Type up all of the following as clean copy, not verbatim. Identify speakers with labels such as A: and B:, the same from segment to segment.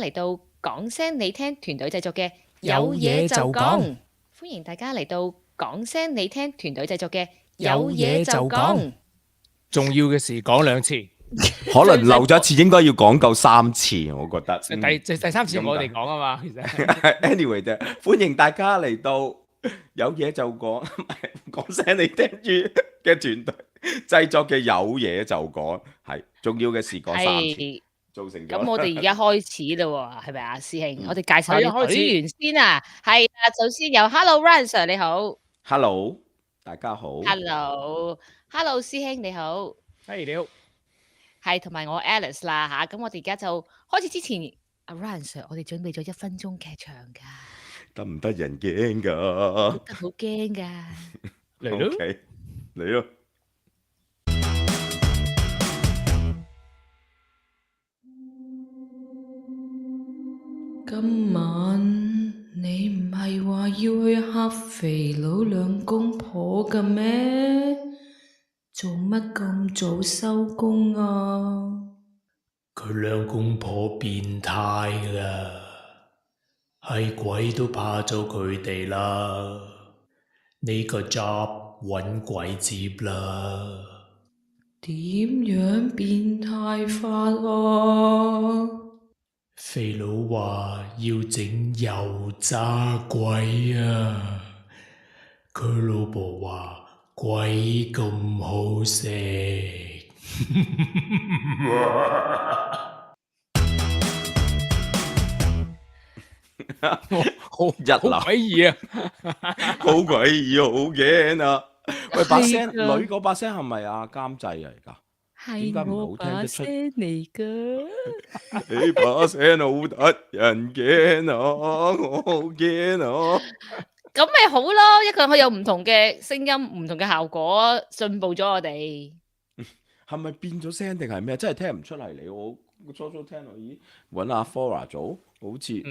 A: 嚟到講聲你聽團隊製作嘅
B: 有嘢就講，
A: 歡迎大家嚟到講聲你聽團隊製作嘅
B: 有嘢就講，重要嘅事講兩次，
C: 可能漏咗一次，應該要講夠3次，我覺得。
B: 第三次我哋講啊嘛，其實。
C: anyway 啫，歡迎大家嚟到有嘢就講，講聲你聽住嘅團隊製作嘅有嘢就講，係重要嘅事講3次。造成咗。
A: 咁我哋而家開始啦喎，係咪啊，師兄？我哋介紹下隊員先啊。係啊，首先有 Hello Ryan Sir 你好。
C: Hello，大家好。
A: Hello，師兄你好。
B: 係你好。
A: 係同埋我 Alice 啦嚇。咁我哋而家就開始之前，阿 Ryan Sir，我哋準備咗1分鐘劇場㗎。
C: 得唔得人驚㗎？
A: 得好驚㗎。
B: 嚟咯。
C: OK，嚟咯。
D: 今晚你唔係話要去嚇肥佬兩公婆嘅咩？做乜咁早收工啊？
E: 佢兩公婆變態啦，係鬼都怕咗佢哋啦。呢個 job 搵鬼接啦。
D: 點樣變態法啊？
E: 肥佬話要整油炸鬼啊！佢老婆話鬼咁好食。
B: 好詭異啊！
C: 好詭異，好驚啊！喂，把聲女嗰把聲係咪阿監製嚟㗎？
D: 係我把聲嚟㗎。
C: 你把聲好得人驚啊！我好驚啊！
A: 咁咪好咯，一個人可以有唔同嘅聲音、唔同嘅效果，進步咗我哋。
C: 係咪變咗聲定係咩？真係聽唔出嚟你我初聽到，咦？揾阿 Flora 做，好似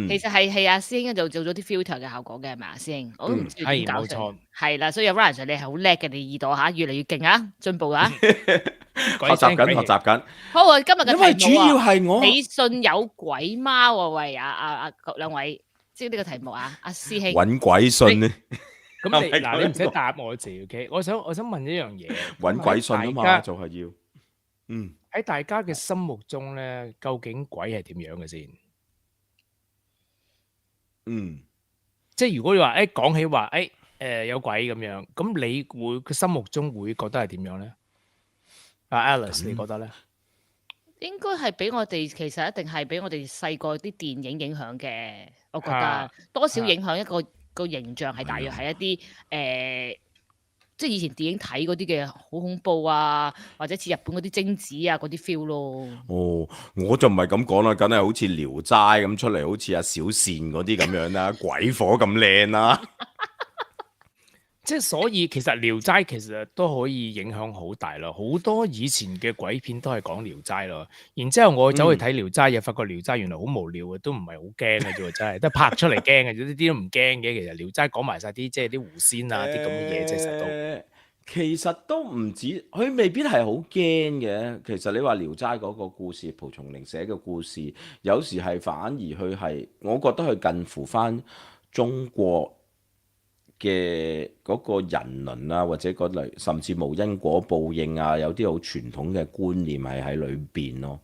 A: 其實係阿師兄就做咗啲 filter 嘅效果嘅，係咪啊，師兄？我都唔知點搞成。
B: 係冇錯。
A: 係啦，所以 Ryan Sir 你係好叻嘅，你耳朵嚇越嚟越勁啊，進步啊！
C: 學習緊。
A: 好啊，今日嘅題目啊，
C: 因為主要係我
A: 你信有鬼嗎？喎喂，兩位，即係呢個題目啊，阿師兄。
C: 揾鬼信呢？
B: 咁你唔使答我字 OK？我想問一樣嘢。
C: 揾鬼信啊嘛，就係要。
B: 喺大家嘅心目中咧，究竟鬼係點樣嘅先？即係如果你話講起話有鬼咁樣，咁你會個心目中會覺得係點樣咧？阿 Alice 你覺得咧？
A: 應該係俾我哋，其實一定係俾我哋細個啲電影影響嘅，我覺得多少影響一個形象係大約係一啲即係以前電影睇嗰啲嘅好恐怖啊，或者似日本嗰啲貞子啊嗰啲 feel 咯。
C: 哦，我就唔係咁講啦，梗係好似聊齋咁出嚟，好似阿小倩嗰啲咁樣啦，鬼火咁靚啦。
B: 即係所以其實聊齋其實都可以影響好大咯，好多以前嘅鬼片都係講聊齋咯。然之後我走去睇聊齋，又發覺聊齋原來好無聊嘅，都唔係好驚嘅啫，真係都拍出嚟驚嘅，呢啲都唔驚嘅。其實聊齋講埋晒啲即係啲狐仙啊啲咁嘅嘢，即係
C: 其實都唔止，佢未必係好驚嘅。其實你話聊齋嗰個故事，蒲松齡寫嘅故事，有時係反而佢係，我覺得佢近乎翻中國嘅嗰個人倫啊，或者嗰類甚至無因果報應啊，有啲好傳統嘅觀念係喺裏邊咯。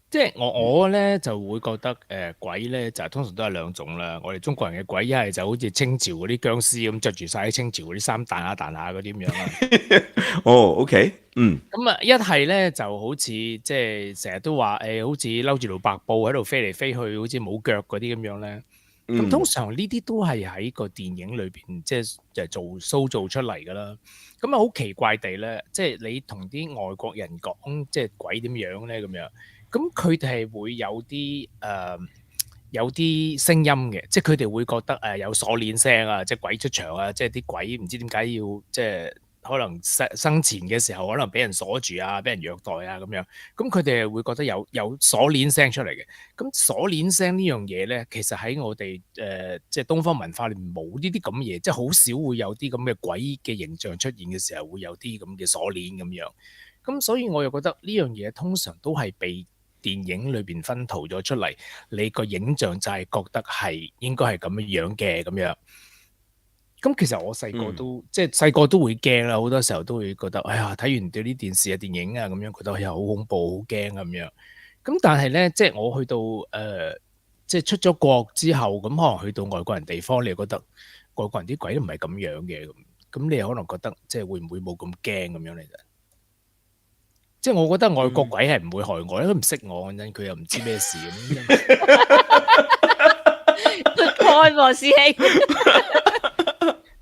B: 即係我咧就會覺得鬼咧就通常都係兩種啦。我哋中國人嘅鬼一係就好似清朝嗰啲僵屍咁，着住晒啲清朝嗰啲衫彈下彈下嗰啲咁樣啦。
C: 哦，OK，
B: 咁啊一係咧就好似即係成日都話好似嬲住條白布喺度飛嚟飛去，好似冇腳嗰啲咁樣咧。咁通常呢啲都係喺個電影裏邊，即係就做塑造出嚟㗎啦。咁啊好奇怪地咧，即係你同啲外國人講，即係鬼點樣咧咁樣，咁佢哋係會有啲聲音嘅，即係佢哋會覺得有鎖鏈聲啊，即係鬼出場啊，即係啲鬼唔知點解要即係。可能生前嘅時候，可能俾人鎖住啊，俾人虐待啊咁樣，咁佢哋會覺得有鎖鏈聲出嚟嘅。咁鎖鏈聲呢樣嘢咧，其實喺我哋即係東方文化裏面冇呢啲咁嘢，即係好少會有啲咁嘅鬼嘅形象出現嘅時候，會有啲咁嘅鎖鏈咁樣。咁所以我又覺得呢樣嘢通常都係被電影裏邊薰陶咗出嚟，你個影像就係覺得係應該係咁樣嘅咁樣。咁其實我細個都即係細個都會驚啦，好多時候都會覺得，哎呀睇完啲電視啊、電影啊咁樣，覺得哎呀好恐怖、好驚咁樣。咁但係咧，即係我去到即係出咗國之後，咁可能去到外國人地方，你又覺得外國人啲鬼都唔係咁樣嘅咁你又可能覺得即係會唔會冇咁驚咁樣嚟啫？即係我覺得外國鬼係唔會害我，因為唔識我，佢又唔知咩事咁。
A: 開喎師兄，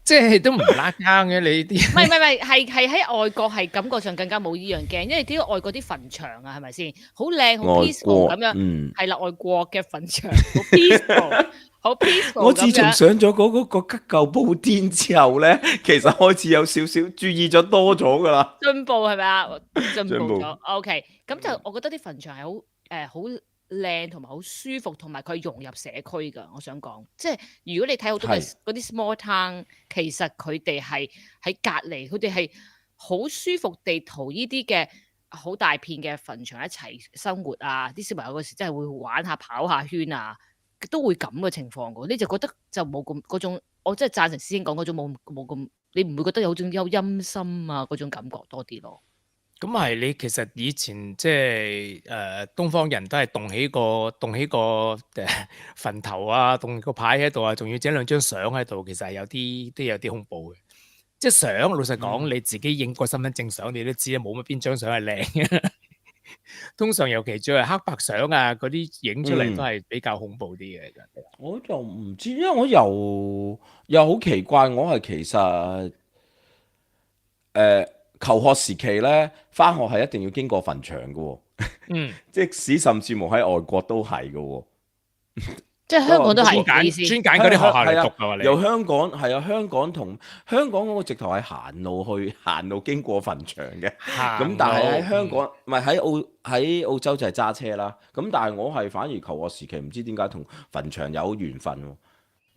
B: 即係都唔拉更嘅你啲。
A: 唔係，係喺外國係感覺上更加冇依樣驚，因為啲外國啲墳場啊，係咪先好靚好 peaceful 咁樣？係啦，外國嘅墳場好 peaceful，好 peaceful。
C: 我自從上咗嗰個急救布甸之後咧，其實開始有少少注意咗多咗噶啦。
A: 進步係咪啊？進步咗。OK，咁就我覺得啲墳場係好靚同埋好舒服，同埋佢融入社區㗎。我想講，即係如果你睇好多嗰啲 small town，其實佢哋係喺隔離，佢哋係好舒服地同呢啲嘅好大片嘅墳場一齊生活啊！啲小朋友嗰時真係會玩下跑下圈啊，都會咁嘅情況㗎。你就覺得就冇咁嗰種，我真係贊成師兄講嗰種冇咁，你唔會覺得有種陰森啊嗰種感覺多啲咯。
B: 咁係你其實以前即係東方人都係動起個墳頭啊，動個牌喺度啊，仲要整兩張相喺度，其實係都有啲恐怖嘅。即係相，老實講，你自己影個身份證相，你都知冇乜邊張相係靚嘅。通常尤其最係黑白相啊，嗰啲影出嚟都係比較恐怖啲嘅。
C: 我就唔知，因為我又好奇怪，我係其實求學時期咧，返學係一定要經過墳場嘅喎。即使甚至乎喺外國都係嘅喎。
A: 即係香港都係
B: 專揀嗰啲學校嚟讀㗎嘛？
C: 由香港係啊，香港嗰個直頭係行路經過墳場嘅。咁但係喺香港唔係喺澳洲就係揸車啦。咁但係我係反而求學時期唔知點解同墳場有緣分喎。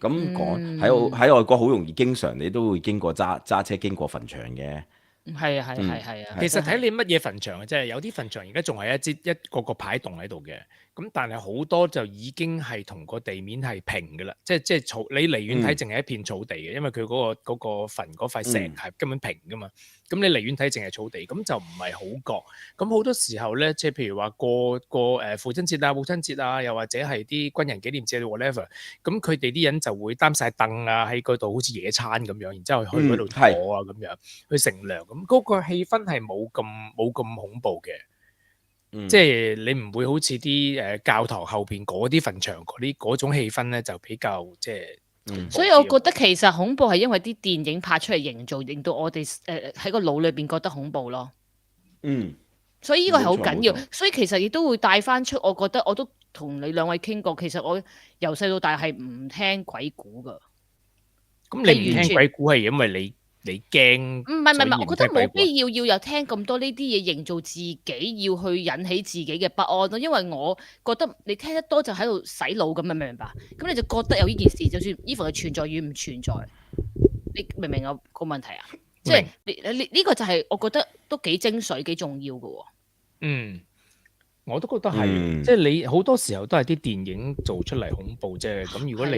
C: 咁講喺外國好容易，經常你都會經過揸車經過墳場嘅。
A: 係啊，
B: 其實睇你乜嘢墳場嘅啫，有啲墳場而家仲係一個個牌洞喺度嘅，咁但係好多就已經係同個地面係平嘅啦，即係草，你離遠睇淨係一片草地嘅，因為佢嗰個墳嗰塊石係根本平噶嘛，咁你離遠睇淨係草地，咁就唔係好覺。咁好多時候咧，即係譬如話過父親節啊、母親節啊，又或者係啲軍人紀念節 whatever，咁佢哋啲人就會擔晒凳啊喺嗰度，好似野餐咁樣，然之後去嗰度坐啊咁樣，去乘涼。咁嗰個氣氛係冇咁恐怖嘅，即係你唔會好似啲教堂後邊嗰啲墳場嗰種氣氛咧，就比較即係。
A: 所以我覺得其實恐怖係因為啲電影拍出嚟營造，令到我哋喺個腦裏邊覺得恐怖咯。所以呢個係好緊要，所以其實亦都會帶翻出，我覺得我都同你兩位傾過，其實我由細到大係唔聽鬼故㗎。
B: 咁你唔聽鬼故係因為你驚？唔係，
A: 我覺得冇必要又聽咁多呢啲嘢，營造自己要去引起自己嘅不安咯。因為我覺得你聽得多就喺度洗腦咁，明唔明白？咁你就覺得有呢件事，就算 even 佢存在與唔存在，你明唔明我個問題啊？即係你呢個就係我覺得都幾精髓、幾重要嘅喎。
B: 我都覺得係，即係你好多時候都係啲電影做出嚟恐怖啫。咁如果你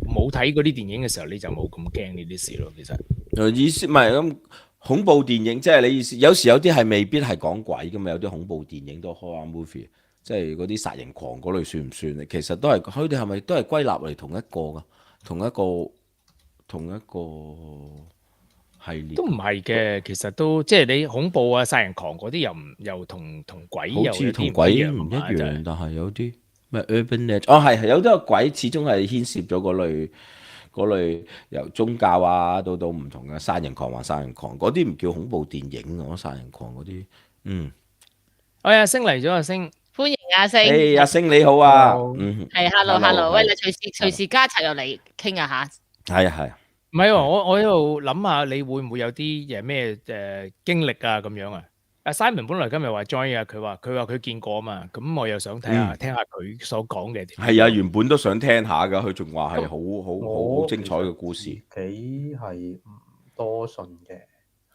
B: 冇睇嗰啲電影嘅時候，你就冇咁驚呢啲事咯。其實
C: 意思唔係咁恐怖電影，即係你意思有時有啲係未必係講鬼噶嘛，有啲恐怖電影都 horror movie， 即係嗰啲殺人狂嗰類算唔算咧？其實都係佢哋係咪都係歸納嚟同一個噶，同一個系列
B: 都唔係嘅，其實都即係你恐怖啊、殺人狂嗰啲又同鬼
C: 好似同鬼唔一樣，但係有啲咩 urban legend 係有啲個鬼始終係牽涉咗嗰類由宗教啊到唔同嘅殺人狂嗰啲唔叫恐怖電影咯，殺人狂嗰啲
B: 阿星嚟咗，阿星
A: 歡迎阿星。
C: 阿星你好啊，
A: 係 hello， 喂，你隨時加插入嚟傾下嚇。
C: 係。
B: 唔係喎，我喺度諗下，你會唔會有啲咩經歷啊咁樣啊？阿 Simon 本來今日話 join 啊，佢話佢見過啊嘛，咁我又想聽下佢所講嘅。
C: 係啊，原本都想聽下㗎，佢仲話係好精彩嘅故事。
F: 幾係唔多信嘅，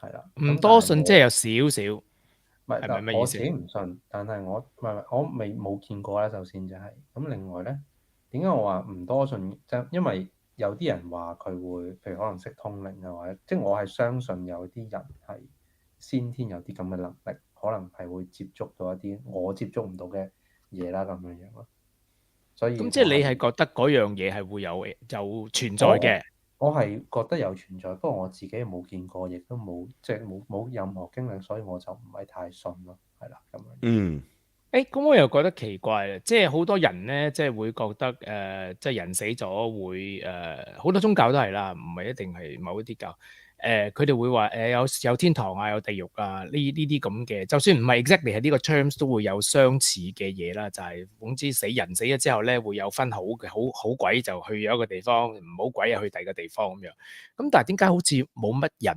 F: 係啦。
B: 唔多信即係有少少。
F: 唔係，
B: 係咪咩意思
F: 我自己唔信，但係我冇見過啦。首先就係、咁，另外咧，點解我話唔多信？就因為有啲人話佢會，譬如可能識通靈啊，或者即係我係相信有啲人係先天有啲咁嘅能力，可能係會接觸到一啲我接觸唔到嘅嘢啦，咁樣樣咯。所以
B: 咁即係你係覺得嗰樣嘢係會有存在嘅？
F: 我係覺得有存在，不過我自己冇見過，亦都冇即係冇任何經歷，所以我就唔係太信咯，係啦咁樣。
C: 嗯，
B: 咁我又覺得奇怪啦，即係好多人咧，即係會覺得即係人死咗會好多宗教都係啦，唔係一定係某一啲教。佢哋會話有天堂啊，有地獄啊，呢啲咁嘅，就算唔係 exactly 係呢個 terms 都會有相似嘅嘢啦。就係總之人死咗之後咧，會有分好鬼就去咗一個地方，唔好鬼又去第二個地方咁樣。咁但係點解好似冇乜人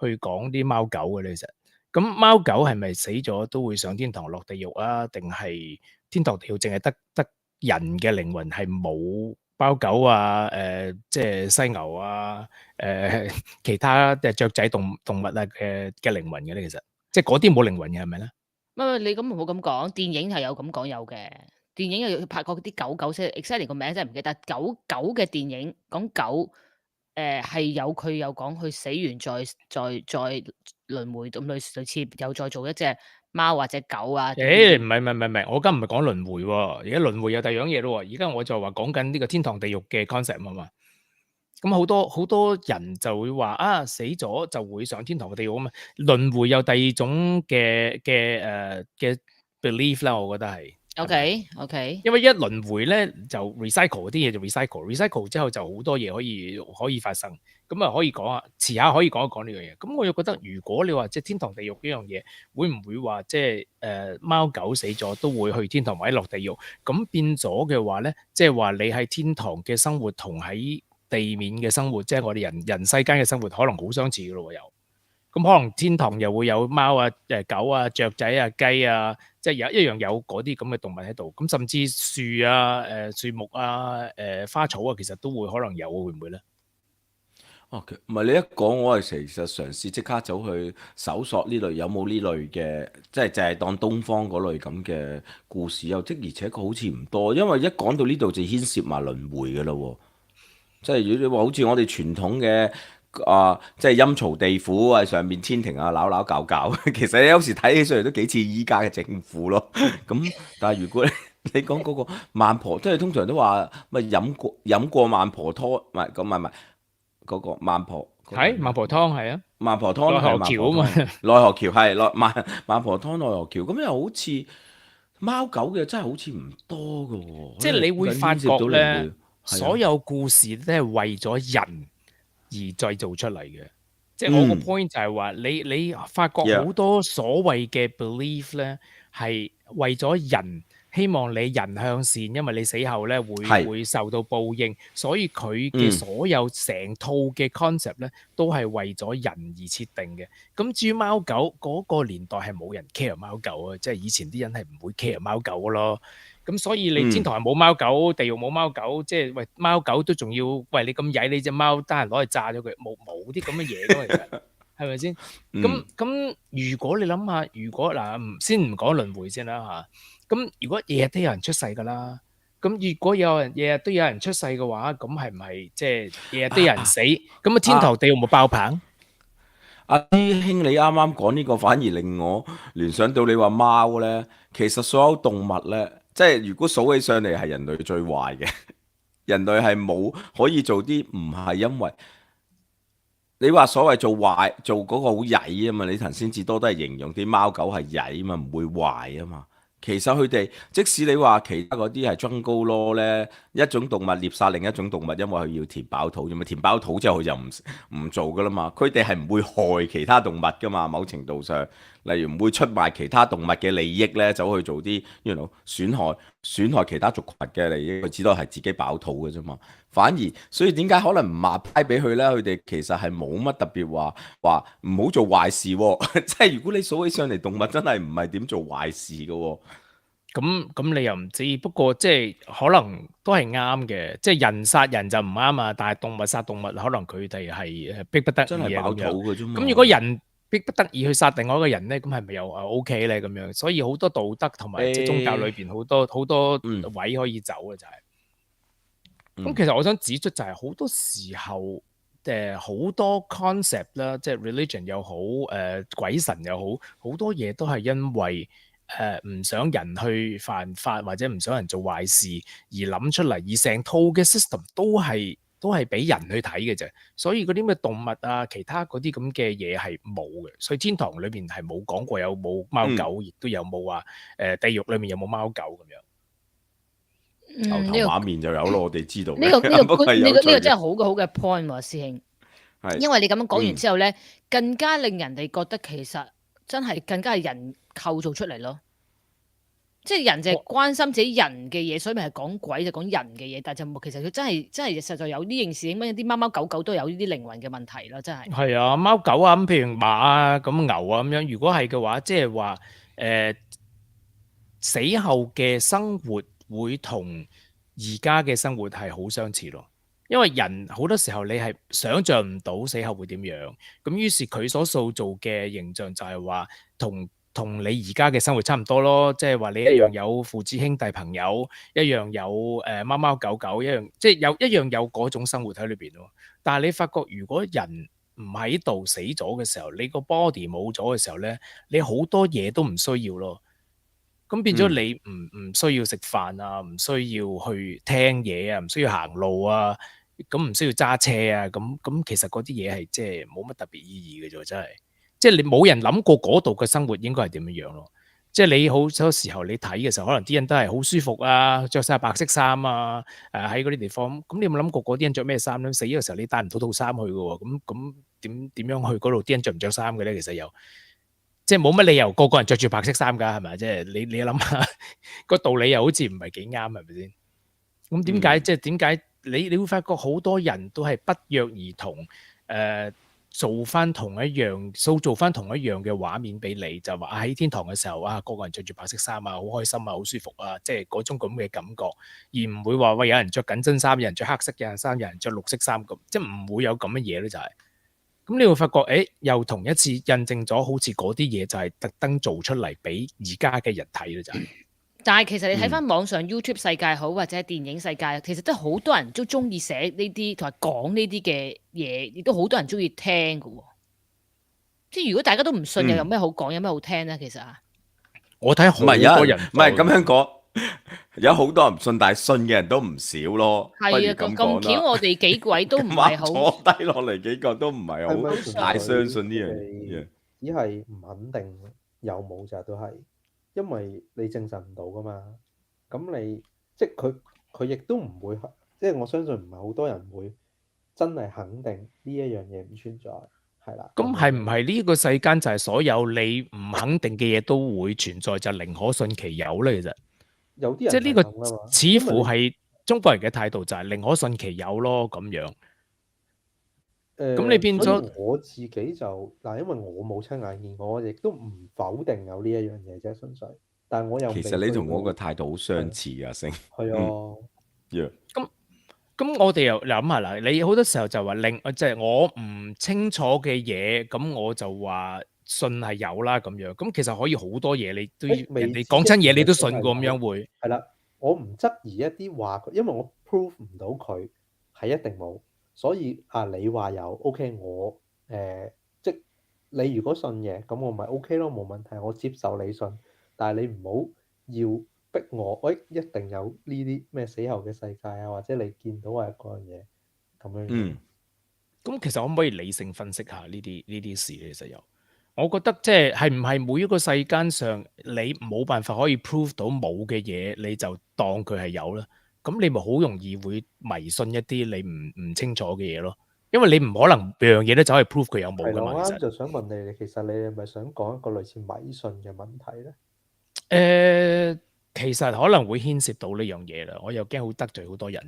B: 去講啲貓狗嘅咧？其實咁貓狗係咪死咗都會上天堂落地獄啊？定係天堂地獄淨係得人嘅靈魂係冇？貓狗啊，即係犀牛啊，其他嘅雀仔動物啊嘅靈魂嘅咧，其實即係嗰啲冇靈魂嘅係咪咧？
A: 你咁唔好咁講，電影係有咁講有嘅，電影又拍過啲狗，即係 exactly 個名真係唔記得，但狗嘅電影講狗，係有講佢死完再輪迴咁類似又再做一隻貓或者狗啊。
B: 唔係，我而家唔係講輪迴喎，而家輪迴有第二樣嘢咯喎，而家我就話講緊呢個天堂地獄嘅 concept 啊嘛。咁好多人就會話死咗就會上天堂嘅地獄啊嘛。輪迴有第二種嘅 belief 啦，我覺得係。
A: OK，
B: 因為一輪迴咧就 recycle 啲嘢就 recycle 之後就好多嘢可以發生，咁啊可以講啊，遲下可以講一講呢樣嘢。咁我又覺得如果你話即係天堂地獄呢樣嘢，會唔會話即係貓狗死咗都會去天堂或者落地獄？咁變咗嘅話咧，即係話你喺天堂嘅生活同喺地面嘅生活，即係我哋人世間嘅生活，可能好相似噶咯喎又。咁可能天堂又會有貓啊、狗啊、雀仔啊、雞啊，即係一樣有嗰啲咁嘅動物喺度。咁甚至樹啊、樹木啊、花草啊，其實都會可能有，會唔會咧？
C: 哦，唔係你一講，我係其實嘗試即刻走去搜索呢類有冇呢類嘅，即係淨係當東方嗰類咁嘅故事，又即而且確好似唔多，因為一講到呢度就牽涉埋輪迴嘅啦喎。即係如果你話好似我哋傳統嘅即係陰曹地府啊，上面天庭啊，鬧鬧搞搞，其實你有時睇起上嚟都幾似依家嘅政府咯。咁但係如果你講嗰個孟婆，即係通常都話咪飲過孟婆湯，唔係咁唔係嗰個孟婆
B: 係孟婆湯係啊，
C: 孟婆湯
B: 奈何橋啊嘛，
C: 奈何橋係孟婆湯奈何橋，咁又好似貓狗嘅真係好似唔多㗎喎。
B: 即係你會發覺咧，所有故事都係為咗人而製造出嚟嘅。即係我個 point 就係話，你發覺好多所謂嘅 belief 咧，係為咗人。希望你人向善，因為你死後咧會受到報應，所以佢嘅所有成套嘅 concept 咧，都係為咗人而設定嘅。咁至於貓狗嗰個年代係冇人 care 貓狗啊，即係以前啲人係唔會 care 貓狗咯。咁所以你天堂係冇貓狗，地獄冇貓狗，即係喂貓狗都仲要喂你咁曳，你隻貓得閒攞去炸咗佢，冇啲咁嘅嘢㗎，其實係咪先？咁如果你諗下，如果嗱先唔講輪迴先啦嚇。咁如果日日都有人出世㗎啦，咁如果日日都有人出世嘅話，咁係唔係即係日日都有人死？咁天堂地獄冇爆棚？
C: 阿師兄，你啱啱講呢個反而令我聯想到你話貓咧，其實所有動物咧，即係如果數起上嚟係人類最壞嘅，人類係冇可以做啲唔係因為你話所謂做壞做嗰個好曳啊嘛，你頭先至多都係形容啲貓狗係曳啊嘛，唔會壞啊嘛。其實佢哋即使你話其他嗰啲係增高咯咧，一種動物獵殺另一種動物，因為佢要填飽肚啫嘛，填飽肚之後佢就唔做噶啦嘛。佢哋係唔會害其他動物噶嘛，某程度上，例如唔會出賣其他動物嘅利益咧，走去做啲損害其他族群嘅利益，佢只多係自己飽肚嘅啫嘛。反而所以點解可能唔抹批俾佢咧？佢哋其實係冇乜特別話唔好做壞事喎。即係如果你數起上嚟，動物真係唔係點做壞事嘅喎。
B: 咁你又唔知，不過即係可能都係啱嘅，即係人殺人就唔啱啊，但係動物殺動物，可能佢哋係逼不得已嘅咁樣。咁如果人逼不得已去殺另外一個人咧，咁係咪又OK 咧咁樣？所以好多道德同埋即係宗教裏邊好多位可以走嘅就係。咁其實我想指出就係好多時候好多 concept 啦，即係 religion 又好，鬼神又好，好多嘢都係因為唔想人去犯法或者唔想人做壞事而諗出嚟，而成套嘅 system 都係俾人去睇嘅啫。所以嗰啲咩動物啊，其他嗰啲咁嘅嘢係冇嘅。所以天堂裏邊係冇講過有冇貓狗，亦都有冇話地獄裏面有冇貓狗咁樣。
C: 牛頭馬面就有咯，我哋知道嘅。
A: 呢個
C: 不過係有趣嘅。
A: 呢個真係好嘅 point 喎，師兄。
C: 係
A: 因為你咁樣講完之後咧，更加令人哋覺得其實真係更加係人構造出嚟咯。即係人就係關心自己人嘅嘢，所以咪係講鬼就講人嘅嘢，但係就冇其實佢真係實在有呢件事，咁啲貓貓狗狗都有呢啲靈魂嘅問題咯，真係。
B: 係啊，貓狗啊，咁譬如馬啊，咁牛啊咁樣，如果係嘅話，即係話死後嘅生活會同而家嘅生活係好相似咯。因為人好多時候你係想像唔到死後會點樣，咁於是佢所塑造嘅形象就係話同你而家嘅生活差唔多咯，即係話你一樣有父子兄弟朋友，一樣有貓貓狗狗，一樣即係一樣有嗰種生活喺裏邊咯。但係你發覺如果人唔喺度死咗嘅時候，你個 body 冇咗嘅時候咧，你好多嘢都唔需要咯。咁變咗你唔需要食飯啊，唔需要去聽嘢啊，唔需要行路啊，咁唔需要揸車啊，咁其實嗰啲嘢係即係冇乜特別意義嘅啫，真係。即係你冇人諗過嗰度嘅生活應該係點樣樣咯。即係你好多時候你睇嘅時候，可能啲人都係好舒服啊，着晒白色衫啊，喺嗰啲地方。咁你有冇諗過嗰啲人着咩衫咧？死嘅時候你帶唔到套衫去嘅喎，咁點樣去嗰度？啲人着唔着衫嘅咧？其實又即係冇乜理由個人着住白色衫㗎，係咪？即係你諗下個道理又好似唔係幾啱，係咪先？咁點解即係點解你會發覺好多人都係不約而同做翻同一樣，塑造翻同一樣嘅畫面俾你，就話喺天堂嘅時候啊，個人着住白色衫啊，好開心啊，好舒服啊，即係嗰種咁嘅感覺，而唔會話喂有人着緊身衫，有人着黑色嘅衫，有人着綠色衫咁，即係唔會有咁嘅嘢咧，就係。咁你會發覺，又同一次印證咗，好似嗰啲嘢就係特登做出嚟俾而家嘅人睇咧，就係。
A: 但係其實你睇翻網上 YouTube 世界好，或者電影世界，其實都好多人都中意寫呢啲同埋講呢啲嘅嘢，亦都好多人中意聽㗎喎。即係如果大家都唔信，又有咩好講，有咩好聽咧？其實啊，
B: 我睇好多人
C: 唔係咁樣講，有好多人唔信，但係信嘅人都唔少咯。
A: 係啊，咁巧我哋幾位都唔係好
C: 坐低落嚟幾個都唔係好太相信呢樣嘢，
F: 只係唔肯定有冇就都係。因為你證實唔到噶嘛，咁你即係佢亦都唔會，即係我相信唔係好多人會真係肯定呢一樣嘢唔存在，係啦。
B: 咁係唔係呢個世間就係所有你唔肯定嘅嘢都會存在，就寧可信其有咧？其實
F: 有啲人
B: 即係呢個似乎係中國人嘅態度，就係寧可信其有咯咁樣。咁你變咗
F: 我自己就嗱，因為我冇親眼見過，我亦都唔否定有呢一樣嘢啫，純粹。但係我又
C: 其實你同我個態度好相似啊，星。
F: 係啊。
B: 咁我哋又諗下啦，你好多時候就話即係我唔清楚嘅嘢，咁我就話信係有啦咁樣。咁其實可以好多嘢，你都人哋講親嘢你都信過咁樣會。
F: 係啦，我唔質疑一啲話佢，因為我 prove 唔到佢係一定冇，所以你話有 OK，我即你如果信嘅，咁我咪 OK 咯，冇問題，我接受你信，但係你唔好要逼我，一定有呢啲咩死後嘅世界啊，或者你見到係嗰樣嘢咁樣。
B: 咁其實可唔可以理性分析下呢啲事咧？其實有，我覺得即係唔係每一個世間上你冇辦法可以 prove 到冇嘅嘢，你就當佢係有啦。咁你咪好容易會迷信一啲你唔清楚嘅嘢咯。因為你唔可能樣嘢都走去 prove 佢有冇噶嘛。
F: 我啱就想問你，其實你係咪想講一個類似迷信嘅問題咧？
B: 其實可能會牽涉到呢樣嘢啦，我又驚好得罪好多人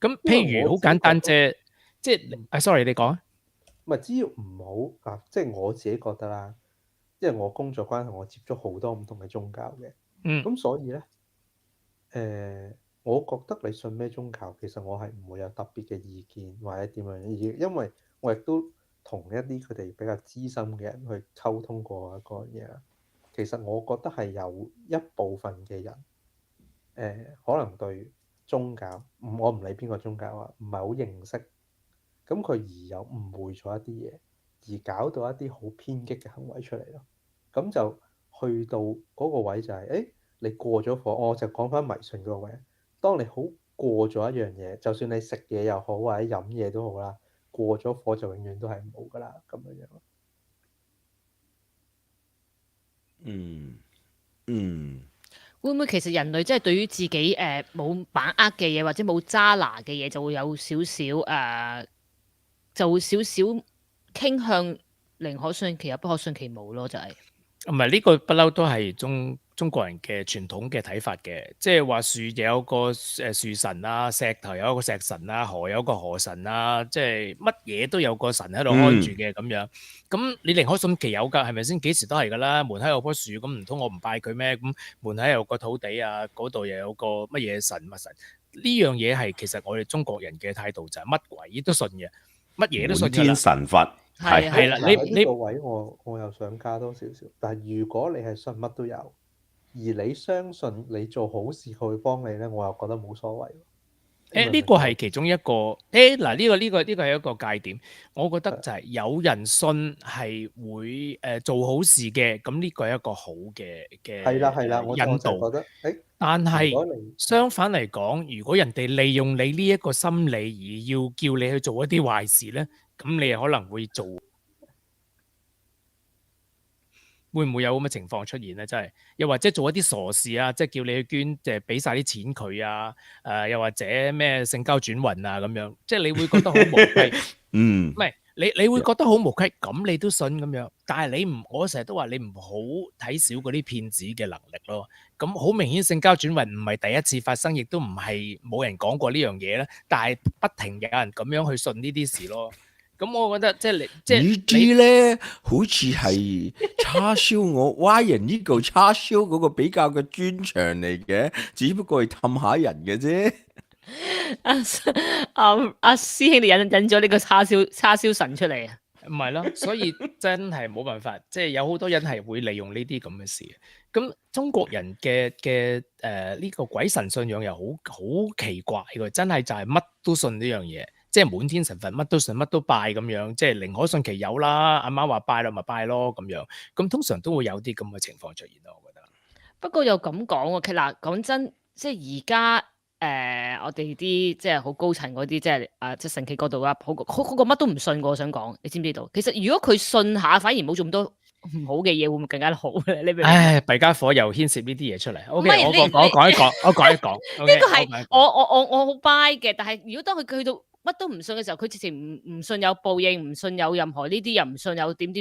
B: 咁譬如好簡單啫，即係sorry 你講啊。
F: 唔係，只要唔好即係我自己覺得啦，因為我工作關係，我接觸好多唔同嘅宗教嘅。咁所以咧，我覺得你信咩宗教，其實我係唔會有特別嘅意見或者點樣嘅意見，因為我亦都同一啲佢哋比較資深嘅人去溝通過一個嘢啦。其實我覺得係有一部分嘅人，可能對宗教，我唔理邊個宗教啊，唔係好認識，咁佢而有誤會咗一啲嘢，而搞到一啲好偏激嘅行為出嚟咯。咁就去到嗰個位就係，你過咗火，我就講翻迷信嗰個位。當你好過咗一樣嘢，就算你食嘢又好或者飲嘢都好啦，過咗火就永遠都係冇噶啦，咁樣樣。
A: 會唔會其實人類真係對於自己冇把握嘅嘢或者冇揸拿嘅嘢，就會有少少就會少少傾向寧可信其有不可信其無咯，就係。
B: 唔係呢個不嬲都係中國人嘅傳統嘅睇法嘅，即係話樹有個樹神啊，石頭有一個石神啊，河有個河神啊，即係乜嘢都有個神喺度看住嘅咁樣。咁你寧可信其有㗎，係咪先？幾時都係㗎啦。門口有棵樹，咁唔通我唔拜佢咩？咁門口有個土地啊，嗰度又有個乜嘢神乜神？呢樣嘢係其實我哋中國人嘅態度就係乜鬼都信嘅，乜嘢都信㗎啦。
C: 滿天神佛。
B: 係啦，你
F: 呢個位我又想加多少少，但係如果你係信乜都有，而你相信你做好事佢會幫你咧，我又覺得冇所謂。
B: 呢個係其中一個嗱，呢個係一個界點。我覺得就係有人信係會做好事嘅，咁呢個係一個好嘅
F: 係啦，我
B: 引導。
F: 覺得
B: 但係相反嚟講，如果人哋利用你呢一個心理而要叫你去做一啲壞事咧，咁你可能會做，會唔會有咁嘅情況出現咧？真係，又或者做一啲傻事啊，即係叫你去捐，即係俾晒啲錢佢啊，又或者咩性交轉運啊咁樣，即係你會覺得好無稽。唔係你會覺得好無稽，咁你都信咁樣，但係我成日都話你唔好睇小嗰啲騙子嘅能力咯。咁好明顯性交轉運唔係第一次發生，亦都唔係冇人講過呢樣嘢咧，但係不停有人咁樣去信呢啲事咯。咁我覺得即係
C: 呢啲咧，好似係叉燒我歪人呢個叉燒嗰個比較嘅專長嚟嘅，只不過係氹下人嘅啫。
A: 阿師兄，你引咗呢個叉燒神出嚟啊？
B: 唔係咯，所以真係冇辦法，即係有好多人係會利用呢啲咁嘅事。咁中國人嘅呢個鬼神信仰又好奇怪嘅，真係就係乜都信呢樣嘢。即係滿天神佛，乜都信，乜都拜咁樣，即係寧可信其有啦。阿媽話拜咯，咪拜咯咁樣。咁通常都會有啲咁嘅情況出現咯，我覺得。
A: 不過又咁講喎，其實嗱講真，即係而家我哋啲即係好高層嗰啲，即係即係神奇角度啊，好過乜都唔信。我想講，你知唔知道？其實如果佢信下，反而冇做咁多唔好嘅嘢，會唔會更加好咧？你明唔明？
B: 唉，弊家伙又牽涉呢啲嘢出嚟。OK，我講一講。
A: 呢個係我好 buy 嘅，但係如果當佢去到乜都唔信嘅時候，佢直情唔信有報應，唔信有任何呢啲，又唔信有點，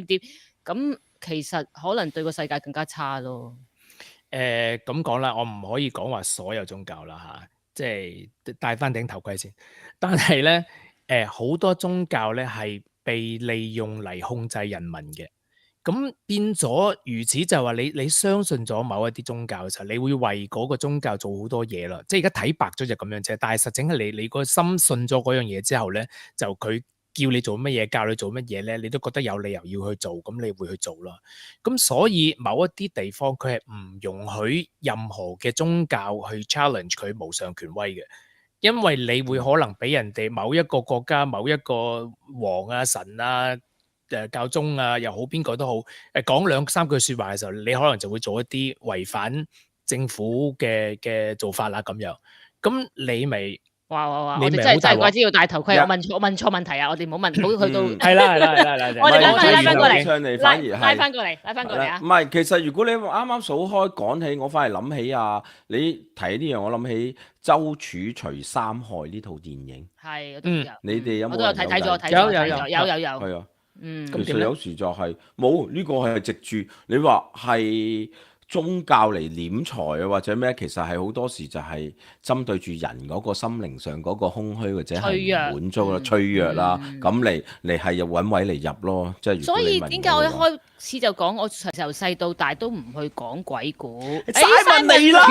A: 咁其實可能對個世界更加差咯。
B: 咁講啦，我唔可以講話所有宗教啦嚇，即係戴翻頂頭盔先。但係咧，好多宗教咧係被利用嚟控制人民嘅。咁變咗如此就係話你相信咗某一啲宗教嘅時候，你會為嗰個宗教做好多嘢啦。即係而家睇白咗就咁樣啫。但係實情係你個心信咗嗰樣嘢之後咧，就佢叫你做乜嘢，教你做乜嘢咧，你都覺得有理由要去做，咁你會去做啦。咁所以某一啲地方佢係唔容許任何嘅宗教去 challenge 佢無上權威嘅，因為你會可能俾人哋某一個國家、某一個王啊、神啊、教宗啊又好，邊個都好，講兩三句説話嘅時候，你可能就會做一啲違反政府嘅做法啦咁樣。咁你咪
A: 哇！我哋真係怪之要戴頭盔。我問錯問題啊！我哋唔好問，唔好去到
B: 係啦。
A: 我哋拉翻過嚟，
C: 拉
A: 翻過嚟啊！
C: 唔係，其實如果你啱啱數開講起，我反而諗起你提呢樣，我諗起《周處除三害》呢套電影。
A: 係，我都有。
C: 你哋有冇？
A: 我都有睇咗。有。
C: 係啊。其實有時就係冇呢個係藉住你話係宗教嚟斂財啊，或者咩？其實係好多時就係針對住人嗰個心靈上嗰個空虛或者係唔滿足啦、脆弱啦，咁嚟係又揾位嚟入咯。即係
A: 所以點解我一開始就講我由細到大都唔去講鬼故？
C: 嘥問你啦！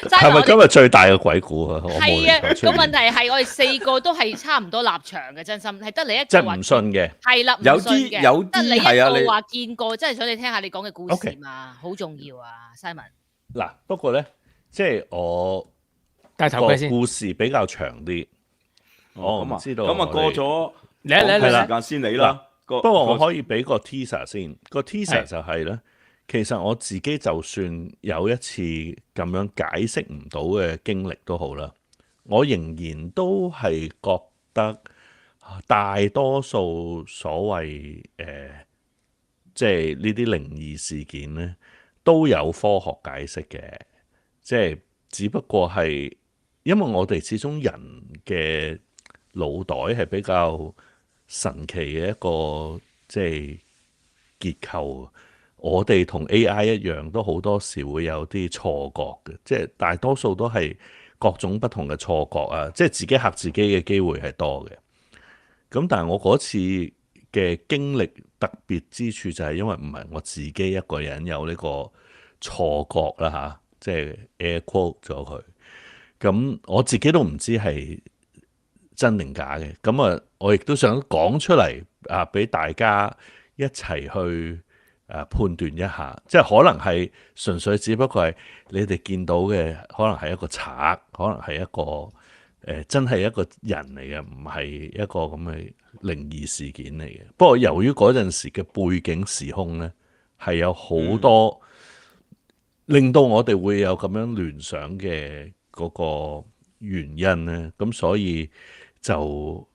G: 係咪今日最大嘅鬼故啊？我冇
A: 係啊，
G: 理
A: 個問題係我哋4個都係差唔多立場嘅，真心係得你一
G: 即
A: 個話
G: 係唔信嘅。
A: 係啦，唔
C: 有
A: 信嘅
C: 啲
A: 得你一
C: 係啊，你
A: 個話見過，真係想你聽下你講嘅故事
G: OK
A: 嘛，好重要啊，Simon。
G: 嗱，不過咧，即係我個
B: 戴頭盔先。
G: 故事比較長啲，我
C: 咁啊
G: 唔知道
C: 咁啊過
G: 我哋
C: 咗
B: 嚟
C: 講
G: 係啦
C: 時間先你啦。不
G: 不過我可以俾個 teaser 先，個 teaser
B: 係
G: 就係咧，其實我自己就算有一次咁樣解釋唔到嘅經歷都好啦，我仍然都係覺得大多數所謂即係呢啲靈異事件咧，都有科學解釋嘅，即係只不過係因為我哋始終人嘅腦袋係比較神奇嘅一個即係結構，我哋同 AI 一樣，都好多時會有啲錯覺嘅，即係大多數都係各種不同嘅錯覺啊，即係自己嚇自己嘅機會係多嘅。咁但係我嗰次嘅經歷特別之處就係因為唔係我自己一個人有呢個錯覺啦嚇，即係 air quote 咗佢。咁我自己都唔知係真定假嘅，咁啊，我亦都想講出嚟啊，俾大家一齊去判斷一下，即係可能係純粹只不過係你哋見到嘅，可能係一個賊，可能係一個真係一個人嚟嘅，唔係一個咁嘅靈異事件嚟嘅。不過由於嗰陣時嘅背景時空呢，係有好多令到我哋會有咁樣聯想嘅嗰個原因呢，咁所以就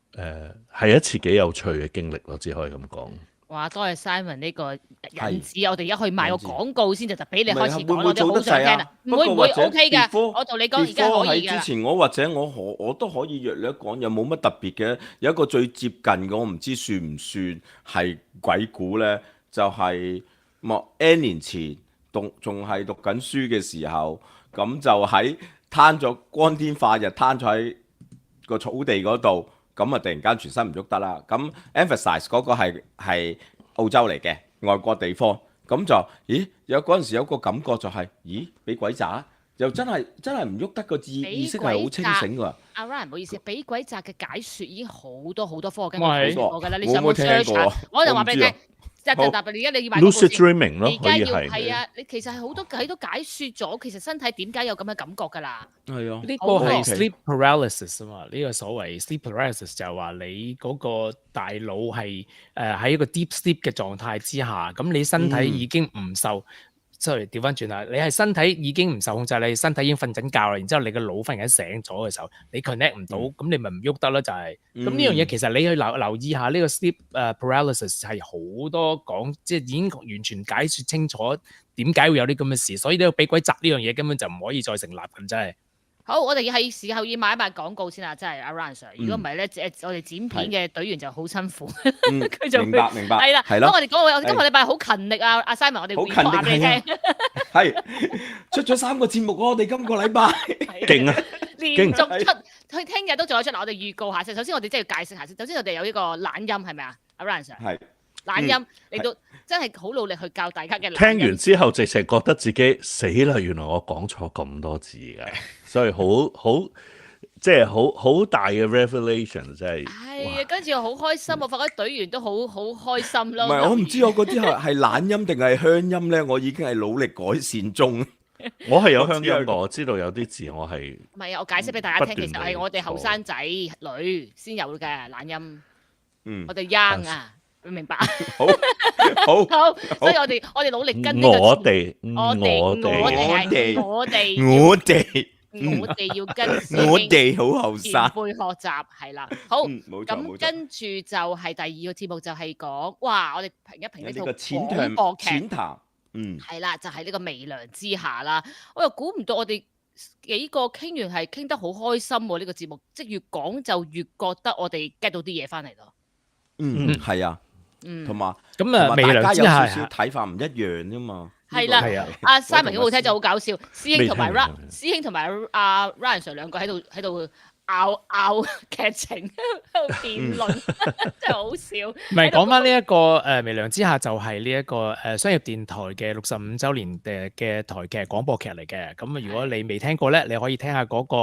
G: 係一次幾有趣嘅經歷咯，只可以咁講。
A: 哇！多謝 Simon 呢個引子，我哋而家去賣個廣告先，就俾你
C: 唔係
A: 開始講，
C: 會唔會
A: 我哋好
C: 做得滯啊
A: 想聽啊！唔會唔會
C: 不過或者
A: OK 㗎，
C: before-
A: 我同你講而家可以㗎。
C: 喺之前我或者我都可以約你一講，又冇乜特別嘅。有一個最接近嘅，我唔知算唔算係鬼故咧？就係N 年前仲係讀緊書嘅時候，咁就喺攤咗光天化日攤咗喺個草地嗰度。咁啊！突然間全身唔喐得啦。咁 emphasize 嗰個係澳洲嚟嘅外國地方。咁就嗰陣時有個感覺就係、俾鬼砸，又真係唔喐得，個意識係好清醒㗎。
A: 阿 Ryan 唔好意思，俾鬼砸嘅解説已經好多科學根據
B: 喂
A: 講過㗎啦。你
C: 我
A: 上網
C: 冇聽過
A: search 下，我就話俾你聽。而
C: 好
A: 家你要買嗰
G: Lucid
A: 個
G: dreaming 咯，
A: 而家要
G: 可以係
A: 係啊！你其實係好多喺度解説咗，其實身體點解有咁嘅感覺㗎啦。
C: 係啊，
B: 呢個
A: 好
B: 係
A: 喎
B: sleep paralysis 啊嘛，呢個所謂 sleep paralysis 就係話你嗰個大腦係喺一個 deep sleep 嘅狀態之下，咁你身體已經唔受。sorry， 調翻轉啦，你係身體已經唔受控制，你身體已經瞓緊覺啦，然之後你個腦忽然間醒咗嘅時候，你 connect 唔到，咁你咪唔喐得咯，就係。咁呢樣嘢其實你去留意下呢個 sleep paralysis 係好多講，即係已經完全解説清楚點解會有啲咁嘅事，所以呢個俾鬼砸呢樣嘢根本就唔可以再成立咁，真係。
A: 好，我哋係時候要買一買廣告先啦，真係阿 Ryan Sir。如果唔係咧，我哋剪片嘅隊員就好辛苦，佢就
C: 明白
A: 係啦。
C: 係咯。
A: 咁我哋講，我哋今個禮拜好勤力啊，阿 Simon，我哋回話俾你聽。
C: 係出咗3個節目喎，我哋今個禮拜
G: 勁啊！
A: 連續出，佢聽日都仲有出嗱。我哋預告下先，首先我哋真係要解釋下先。首先我哋有呢個懶音係咪啊？阿 Ryan Sir
C: 係
A: 懶音嚟到真係好努力去教大家嘅。
G: 聽完之後，直情覺得自己死啦！原來我講錯咁多字㗎，所以即係好大嘅 revelation， 真係。
A: 係啊，跟住我好開心，我發覺隊員都好開心咯。
C: 唔係我唔知我嗰啲係懶音定係鄉音咧，我已經係努力改善中。
G: 我係有鄉音㗎，我知道有啲字我係。
A: 唔係啊，我解釋俾大家聽，
G: 不斷
A: 其實係我哋後生仔女先有嘅懶音。我哋 young 啊，你明白？
C: 好，
A: 所以我哋努力跟呢個。
G: 我哋
A: 要跟
C: 我哋好後
A: 前
C: 生。
A: 輩學習係啦。好，
C: 冇錯
A: 咁跟住就係第二個節目就係講，哇！我哋評一評呢套
C: 呢個
A: 廣播劇。
C: 淺談，
A: 係啦，就係呢個微涼之下啦。我又估唔到我哋幾個傾完係傾得好開心喎！呢個節目即係越講就越覺得我哋 get 到啲嘢翻嚟咯。
C: 係啊，同埋
B: 咁啊，微涼
C: 大家有
B: 之下
C: 少少睇法唔一樣啫嘛。
A: 係啦，
B: 係啊
A: 阿 Simon 好好聽就好搞笑，師兄同埋
G: 未聽
A: 師兄同埋阿 Ryan Sir 兩個喺度拗劇情喺度辯論，真係好笑。
B: 唔係講翻呢一個微涼之下，就係呢一個商業電台嘅65週年嘅台劇廣播劇嚟嘅。咁如果你未聽過咧，你可以聽下嗰個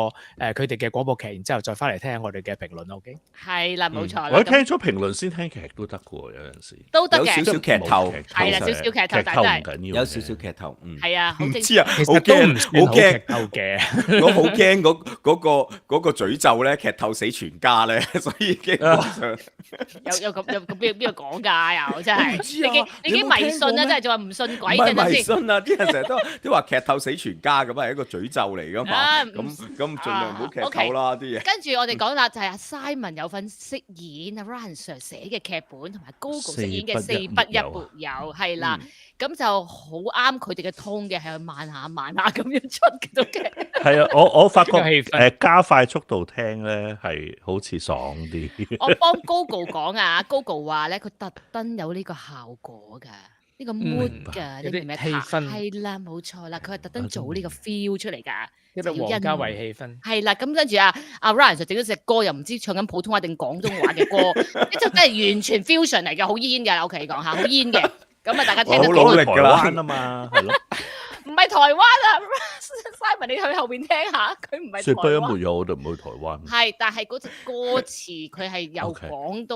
B: 佢哋嘅廣播劇，然之後再翻嚟聽下我哋嘅評論。OK？
A: 係啦，冇錯啦。
G: 我聽咗評論先聽劇都得嘅喎，有陣時
A: 都得
C: 有少少
A: 嘅，
C: 劇透，
A: 係啦，少少劇透，
G: 劇透唔
A: 但係
G: 緊要嘅，
C: 有少少劇透，
A: 係啊，好正
C: 唔知啊，好
B: 其實都唔
C: 驚，
B: 算好劇
C: 好驚，
B: 透嘅。
C: 我好驚嗰個詛咒咧，劇透死全家咧，所以基本上
A: 有邊個講㗎？又真係，
C: 我唔知啊
A: 你已經迷信啦，真係仲話唔信鬼嘅
C: 唔係迷
A: 先。
C: 信啊！啲人成日都話劇透死全家咁係一個詛咒嚟噶嘛，
A: 啊
C: 咁盡量唔好劇透啦啲嘢。
A: 跟住我哋講啦，就係阿 Simon 有份飾演阿 Ryan Sir 寫嘅劇本，同埋 Gogo 飾演嘅四不一沒有，係啦，咁就好啱佢哋嘅 tone 嘅，係慢下咁樣出嘅套劇。
G: 係啊，我發覺
B: 呢個氣氛
G: 加快速度聽咧係好似爽啲。
A: 我幫 Gogo 講啊，Gogo 話咧佢特登有呢個效果㗎，呢個 mood 㗎，
B: 有啲
A: 你明唔明
B: 氣氛
A: 係啦，冇錯啦，佢係特登做呢個 feel 出嚟㗎。
B: 一個王家衛氣氛。
A: 係啦，咁跟住阿 Ryan 就整咗隻歌，又唔知唱緊普通話定廣東話嘅歌，呢就真係完全 fusion 嚟嘅，好煙嘅，OK 講下，好煙嘅。咁啊，大家聽得
C: 我好
A: 到
C: 努力㗎啦
G: 台灣啊嘛，係咯，
A: 唔係台灣啊，Simon 你去後邊聽下，佢唔係
G: 說不一
A: 台灣。
G: 沒有，我哋唔去台灣。
A: 係，但係嗰隻歌詞佢係又
G: OK
A: 廣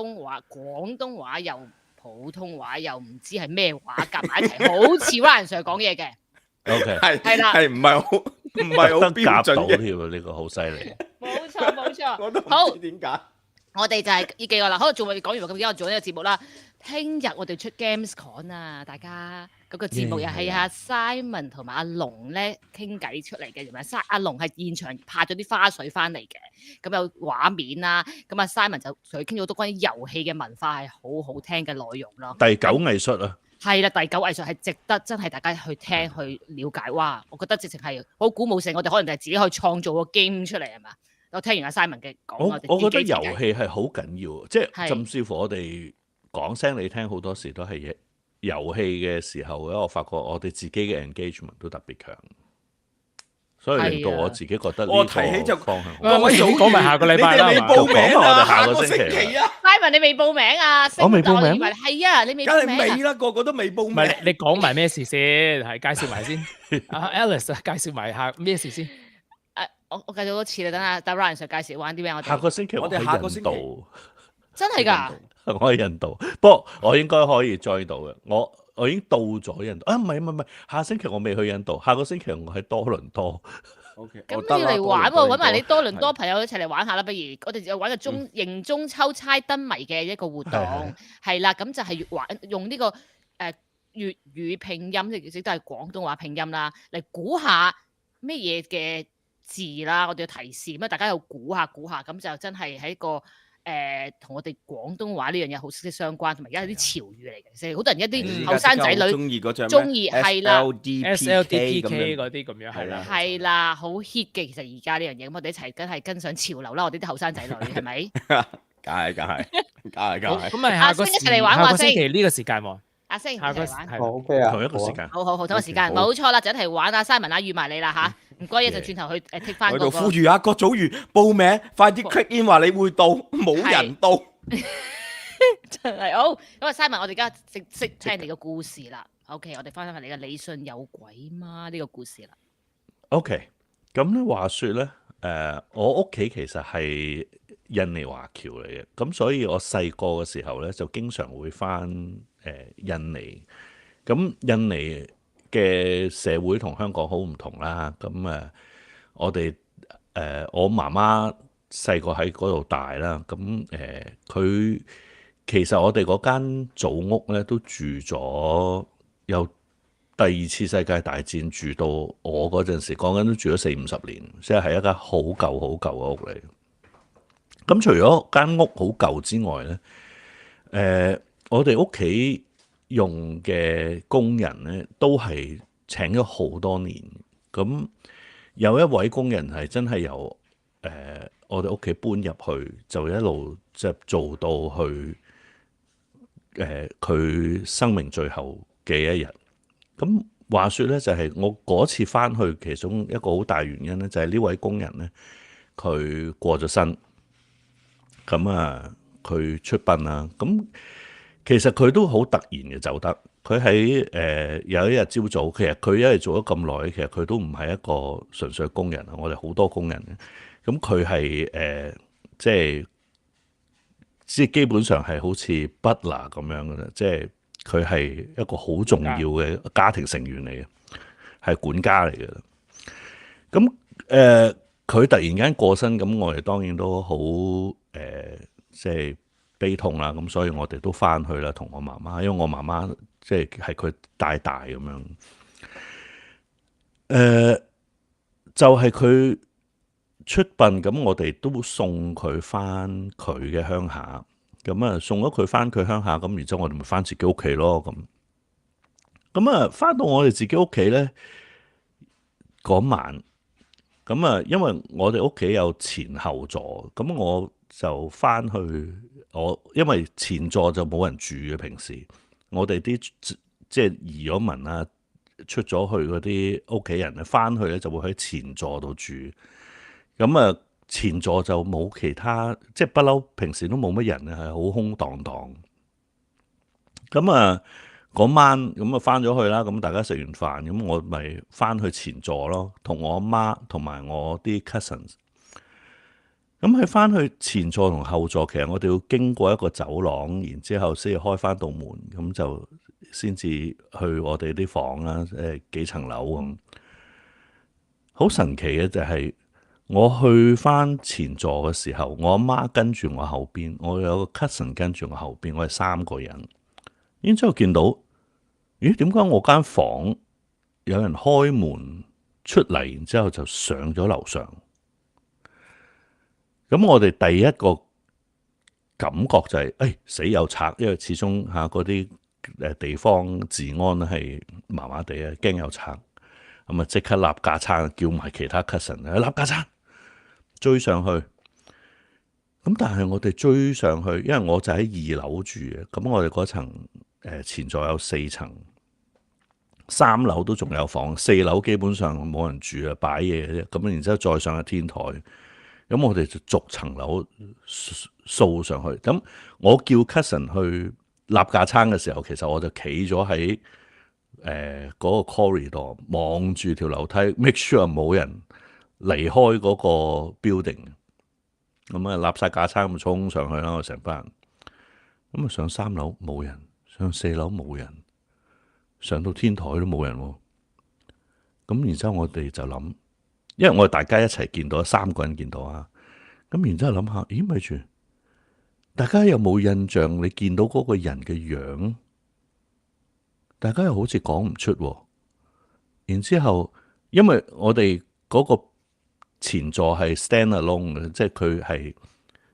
A: 東話又普通話又唔知係咩話夾埋一齊，好似 Ryan Sir 講嘢嘅。
G: OK，
A: 係啦
C: 係唔係好
G: 得
C: 標準嘅？
G: 夾到添啊！呢個好犀利。
A: 冇錯冇錯，
C: 我都
A: 好
C: 唔知點解。
A: 我哋就係呢幾個啦。好，仲未講完咁，而家我做呢個節目啦。聽日我哋出 Gamescom 啊，大家嗰個節目又係阿 Simon 同埋阿龍咧傾偈出嚟嘅，原來阿龍係現場拍咗啲花絮翻嚟嘅，咁有畫面啦。咁阿 Simon 就同佢傾咗好多關於遊戲嘅文化係好好聽嘅內容咯。
G: 第九藝術啊，
A: 係啦，第九藝術係值得真係大家去聽去了解。哇！我覺得直情係好鼓舞性，我哋可能就係自己去創造個 game 出嚟係嘛？我聽完阿 Simon 嘅講，
G: 我覺得遊
A: 自己設計
G: 戲係好緊要，即係
A: 係
G: 甚至乎我哋講聲你聽，好多時都係遊戲嘅時候咧，我發覺我哋自己嘅 engagement 都特別強，所以令到我自己覺得呢個
C: 我提起就
G: 方向好。
B: 各位早講埋下個禮拜啦，
C: 你哋未
B: 係嘛
C: 報名
G: 講埋我哋
C: 啊？
G: 下個星期
C: 啊，
A: Simon 你未報名啊？
G: 我未報名
A: 係啊，你未
C: 梗
A: 報名啊？
C: 係未啦，個個都未報名。
B: 唔係你講埋咩事先？係介紹埋先。阿 Alice 介紹埋下咩事先？
A: 我繼續多次啦，等 Ryan Sir 介紹玩啲咩我哋。
G: 下個星期
C: 我哋下個星期
G: 喺印度，
A: 真係㗎？
G: 我喺印度，不過我應該可以 join 到嘅。我已經到咗印度啊！唔係，下星期我未去印度，下個星期我喺多倫多。
C: OK，
A: 咁你要嚟玩喎，揾埋你多倫多
C: 係
A: 朋友一齊嚟玩下啦，不如我哋就玩個迎中秋猜燈謎嘅一個活動，係啦，咁就係用呢個粵語拼音，亦都係廣東話拼音啦，嚟估下咩嘢嘅字啦，我哋要提示咁啊，大家又估下，咁就真係喺個同我哋廣東話呢樣嘢好息息相關，同埋而家有啲潮語嚟嘅，即係好多人一啲後生仔女
C: 中意嗰張
A: 中意係啦
B: SLDPK
C: 咁樣
B: 嗰啲咁樣係啦。
A: 係啦，好 hit 嘅，其實而家呢樣嘢，咁我哋一齊梗係跟上潮流啦，我哋啲後生仔女係咪？
C: 梗係。
B: 好，咁咪下個
A: 阿星一齊嚟玩
B: 下個
A: 話先
B: 星期呢個時間喎。
A: 阿星一
B: 下個
A: 齊玩。
B: 係
F: 好 OK 啊，
G: 同一個時間。
A: 好，同一個時間，
G: 好
A: 冇錯啦，就一齊玩啊！Simon 啊，預埋你啦吓，唔該，一就轉頭去剔翻
C: 我喺度
A: 嗰個
C: 呼籲啊，郭祖如報名，快啲 click in 話你會到，冇人到。
A: 真係好。咁啊，Simon，我哋而家識聽你個故事啦。OK，我哋翻返嚟你嘅你信有鬼嗎呢個故事啦。
G: OK，咁咧話說咧，我屋企其實係印尼華僑嚟嘅，咁所以我細個嘅時候咧就經常會翻印尼。咁印尼嘅社會同香港好唔同啦。咁我哋我媽媽細個喺嗰度大啦。咁佢其實我哋嗰間祖屋咧都住咗有第二次世界大戰住到我嗰陣時，講緊都住咗40-50年，即係一間好舊嘅屋嚟。咁除咗間屋好舊之外咧，我哋屋企用嘅工人咧都係請咗好多年。咁有一位工人係真係由我哋屋企搬入去，就一路即係做到去佢生命最後嘅一日。咁話說咧，就係我嗰次翻去，其中一個好大原因咧，就係呢位工人咧，佢過咗身，咁啊佢出殯啦。咁其實佢都好突然嘅走得。佢喺有一日朝早，其實佢因為做咗咁耐，其實佢都唔係一個純粹工人啊。我哋好多工人嘅，咁佢係即係基本上係好似 butler 咁樣嘅啦，即係佢係一個好重要嘅家庭成員嚟嘅，係管家嚟嘅。咁佢突然間過身，咁我哋當然都好即係悲痛啦。咁所以我哋都翻去啦，同我媽媽，因為我媽媽即係佢大咁樣。就係佢出殯，咁我哋都送佢翻佢嘅鄉下。咁啊，送咗佢翻佢鄉下，咁然之後我哋咪翻自己屋企咯。咁啊，翻到我哋自己屋企咧，嗰晚。咁啊，因為我哋屋企有前後座，咁我就翻去因為前座就冇人住嘅，平時我哋啲即係移咗民啊，出咗去嗰啲屋企人咧，翻去咧就會喺前座度住。咁啊，前座就冇其他，即係不嬲，平時都冇乜人啊，係好空蕩蕩。咁啊，嗰晚咁啊翻咗去啦，咁大家食完飯，咁我咪翻去前座咯，同我阿媽同埋我啲 cousins。咁佢翻去前座同後座，其實我哋要經過一個走廊，然之後先至開翻道門，咁就先至去我哋啲房啦，幾層樓咁。好神奇嘅就係，我去翻前座嘅時候，我阿媽跟住我後邊，我有個 cousin 跟住我後邊，我係3個人。然之後見到，咦？點解我間房有人開門出嚟，然之後就上咗樓上？咁我哋第一個感覺就係，死有賊，因為始終嗰啲地方治安係麻麻地啊，驚有賊。咁啊，即刻立架撐，叫埋其他 cousin 立架撐追上去。咁但係我哋追上去，因為我就喺2樓住嘅，咁我哋嗰層前座有4層，3樓都仲有房，4樓基本上冇人住啊，擺嘢嘅啫。咁然之後再上去天台，咁我哋就逐層樓掃上去。咁我叫 cousin 去立架撐嘅時候，其實我就企咗喺嗰個 corridor 望住條樓梯 ，make sure 冇人離開嗰個 building。咁啊，立晒架撐咁衝上去啦，我成班人。咁啊，上3樓冇人，上4樓冇人，上到天台都冇人喎。咁然之後我哋就諗，因為我哋大家一齊見到，3個人見到啊。咁然之後諗下，咦，咪住，大家有冇印象？你見到嗰個人嘅樣，大家又好似講唔出喎。然之後，因為我哋嗰個前座係 stand alone 嘅，即係佢係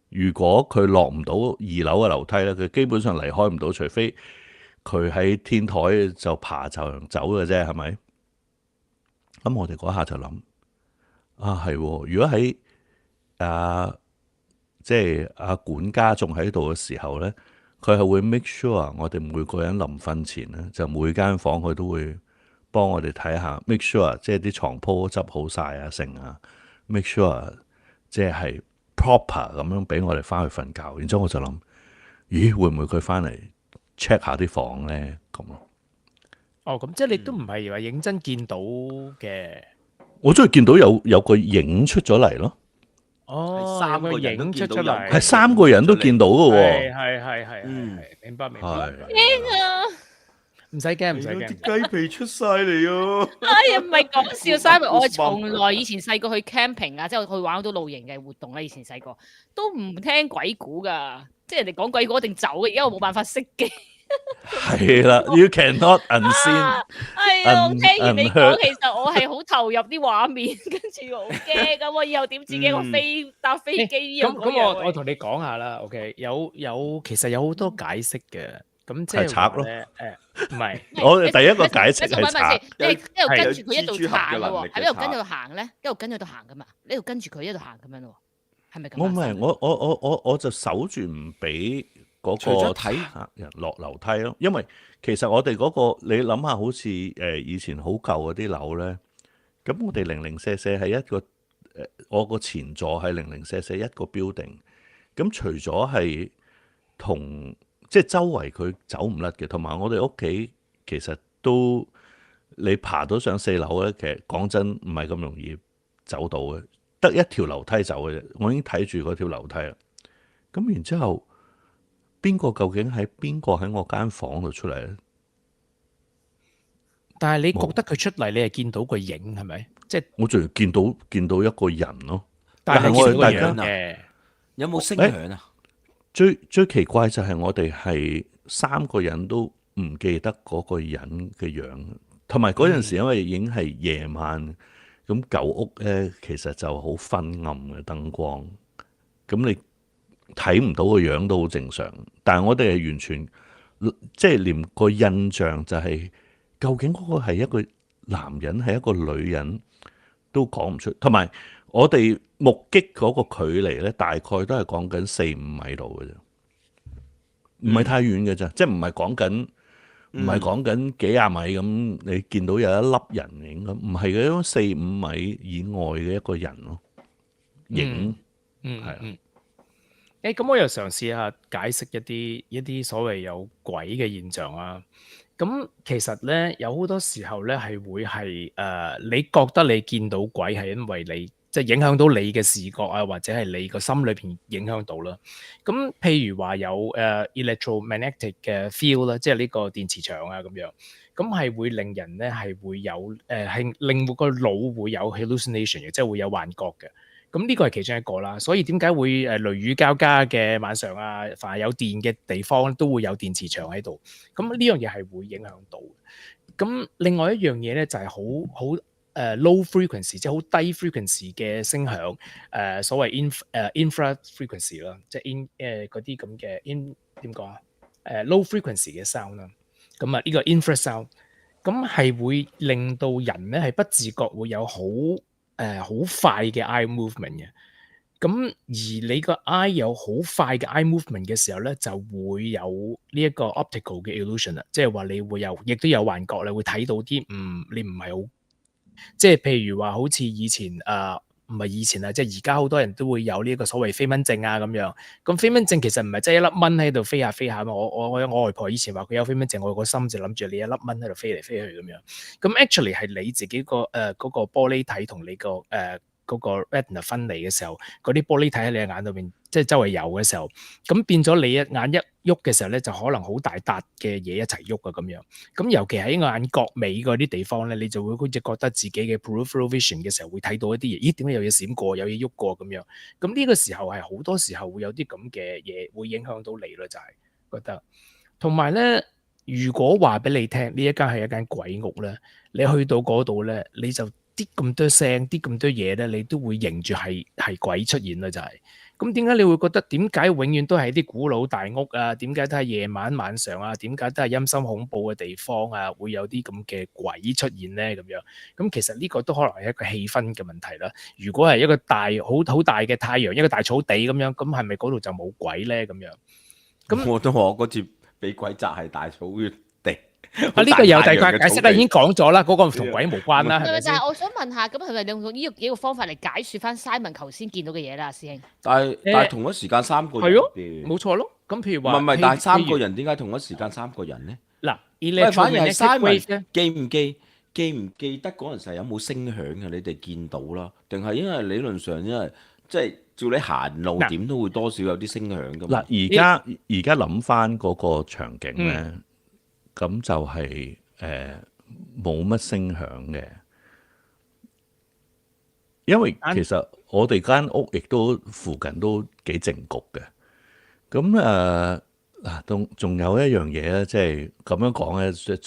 G: 如果佢落唔到2樓嘅樓梯咧，佢基本上離開唔到，除非佢喺天台就爬牆走嘅啫，係咪？咁我哋嗰下就諗，係，如果喺即係管家仲喺度嘅時候咧，佢係會 make sure 我哋每個人臨瞓前咧，就每間房佢都會幫我哋睇下 ，make sure 即係啲床鋪執好晒啊，成啊。make sure 即係 proper 咁樣俾我哋翻去瞓覺，然之後我就諗，咦，會唔會佢翻嚟 check 下啲房咧？咁咯。
B: 哦，咁即係你都唔係話認真見到嘅。
G: 我真係見到有個影出咗嚟咯。
B: 哦，
C: 係3個人都
B: 影出
C: 見到有
B: 嚟，
G: 係3個人都見到嘅喎。
B: 係，明白。
A: 驚啊！
B: 唔使驚，唔使驚。
C: 啲雞皮出晒嚟啊！
A: 哎呀，唔係講笑，Simon，我係從來以前細個去 camping 啊，即係去玩好多露營嘅活動咧。以前細個都唔聽鬼故噶，即係人哋講鬼故一定走嘅。而家我冇辦法熄機。
G: 係啦，you cannot unseen。
A: 係啊，我聽完你講，其實我係好投入啲畫面，跟住好驚咁。我以後點自己我搭飛機呢樣嗰樣？
B: 咁我同你講下啦，OK？其實有好多解釋嘅。咁即係
G: 賊咯，
B: 唔係，
G: 我哋第一個解釋係賊。
A: 你一路跟住佢一路行嘅喎，喺邊度跟住佢行咧？一路跟住佢行噶嘛？一路跟住佢一路行咁樣咯，係咪咁？
G: 我唔係，我就守住唔俾嗰個睇客人落樓梯咯。因為其實我哋嗰個你諗下，好似以前好舊嗰啲樓咧，咁我哋零零舍舍係一個我個前座係零零舍舍一個 building，咁除咗係同即係周圍佢走唔甩嘅，同埋我哋屋企其實都你爬到上4樓咧，其實講真唔係咁容易走到嘅，得一條樓梯走嘅啫。我已經睇住嗰條樓梯啦。咁然之後，邊個究竟喺邊個喺我間房度出嚟咧？
B: 但係你覺得佢出嚟，你係見到個影係咪？即係
G: 我仲見到一個人咯。
B: 但係
G: 我哋大
B: 見到個樣
G: 家
B: 嘅。
C: 有冇聲響啊？
G: 最奇怪就係我哋係3個人都唔記得嗰個人嘅樣，同埋嗰陣時因為已經係夜晚，咁舊屋咧其實就好昏暗嘅燈光，咁你睇唔到個樣都好正常。但係我哋係完全即係連個印象就係究竟嗰個係一個男人係一個女人都講唔出，同埋我哋目擊嗰個距離咧，大概都係講緊4-5米度嘅啫，唔係太遠嘅啫，即係唔係講緊幾廿米咁，你見到有一粒人影咁，唔係嘅，因為4-5米以外嘅一個人咯，影，係啊。
B: 咁我又嘗試下解釋一啲所謂有鬼嘅現象啊。咁其實咧有好多時候咧係會係你覺得你見到鬼係因為你即係影響到你嘅視覺啊，或者係你個心裏邊影響到啦。咁譬如話有electromagnetic 嘅 field 啦，即係呢個電磁場啊咁樣，咁係會令人咧係會有係令個腦會有 hallucination 嘅，即係會有幻覺嘅。咁呢個係其中一個啦，所以點解會雷雨交加嘅晚上啊，凡係有電嘅地方都會有電磁場喺度，咁呢樣嘢係會影響到。咁另外一樣嘢咧就係好low frequency，即係好低 frequency 嘅聲響，所謂infra frequency 啦，即係嗰啲咁嘅點講啊？low frequency 嘅 sound 啦，咁啊呢個 infra sound，咁係會令到人咧係不自覺會有好快嘅 eye movement 嘅，咁而你個 eye 有好快嘅 eye movement 嘅時候咧，就會有呢一個 optical 嘅 illusion 啦，即係話你會有，亦都有幻覺，你會睇到啲你唔係好，即係譬如話好似以前唔係以前啊，即係而家好多人都會有呢一個所謂飛蚊症啊咁樣。咁飛蚊症其實唔係真係一粒蚊喺度飛下飛下嘛。我外婆以前話佢有飛蚊症，我個心就諗住你一粒蚊喺度飛嚟飛去咁樣。咁 actually 係你自己個嗰個玻璃體同你個嗰個 retina 分離嘅時候，嗰啲玻璃體喺你嘅眼裏邊，即係周圍游嘅時候，咁變咗你眼一喐嘅時候咧，就可能好大笪嘅嘢一齊喐啊咁樣。咁尤其喺眼角尾嗰啲地方咧，你就會好似覺得自己嘅 peripheral vision 嘅時候會睇到一啲嘢，咦點解有嘢閃過，有嘢喐過咁樣？咁呢個時候係好多時候會有啲咁嘅嘢會影響到你咯，就係覺得。同埋咧，如果話俾你聽呢一間係一間鬼屋咧，你去到嗰度咧，你就啲咁多聲，啲咁多嘢咧，你都會認住係鬼出現啦，就係。咁點解你會覺得點解永遠都係啲古老大屋啊？點解都係夜晚上啊？點解都係陰森恐怖嘅地方啊？會有啲咁嘅鬼出現咧？咁樣咁其實呢個都可能係一個氣氛嘅問題啦。如果係一個好大嘅太陽，一個大草地咁樣，咁係咪嗰度就冇鬼咧？咁樣咁
C: 我都話我嗰次俾鬼砸係大草地。
B: 呢個有第二個解釋啦，已經講咗啦，嗰個同鬼無關啦。
A: 但係我想問下，咁係咪用呢幾個方法嚟解説翻 Simon 頭先見到嘅嘢啦，師兄？
C: 但係同一時間3個人
B: 係咯，冇錯咯。咁譬如話，
C: 唔係，但係3個人點解同一時間3個人咧？
B: 嗱，
C: 反而係 Simon 記唔記得嗰陣時有冇聲響嘅？你哋見到啦，定係因為理論上因為即係照你行路點都會多少有啲聲響㗎嘛？
G: 嗱，而家諗翻嗰個場景咧。咁就係冇乜聲響嘅，因為其實我哋間屋亦都附近都幾靜局嘅。咁仲有一樣嘢咧，即係咁樣講咧，即係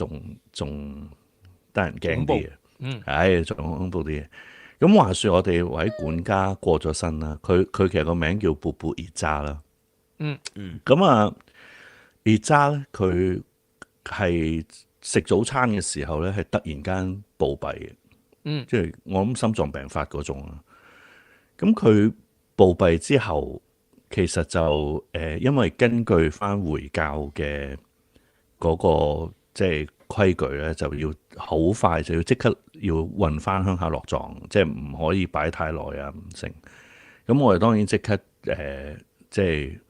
G: 仲得人驚啲嘅。仲恐怖啲嘅。咁話說我哋位管家過咗身啦，佢其實個名叫布布熱渣啦。咁熱渣咧佢係食早餐嘅時候咧，係突然間暴斃嘅，即係我諗心臟病發嗰種啦。咁佢暴斃之後，其實就因為根據翻回教嘅嗰個即係規矩咧，就要好快就要即刻要運翻鄉下落葬，即係唔可以擺太耐啊，唔成。咁我哋當然即刻即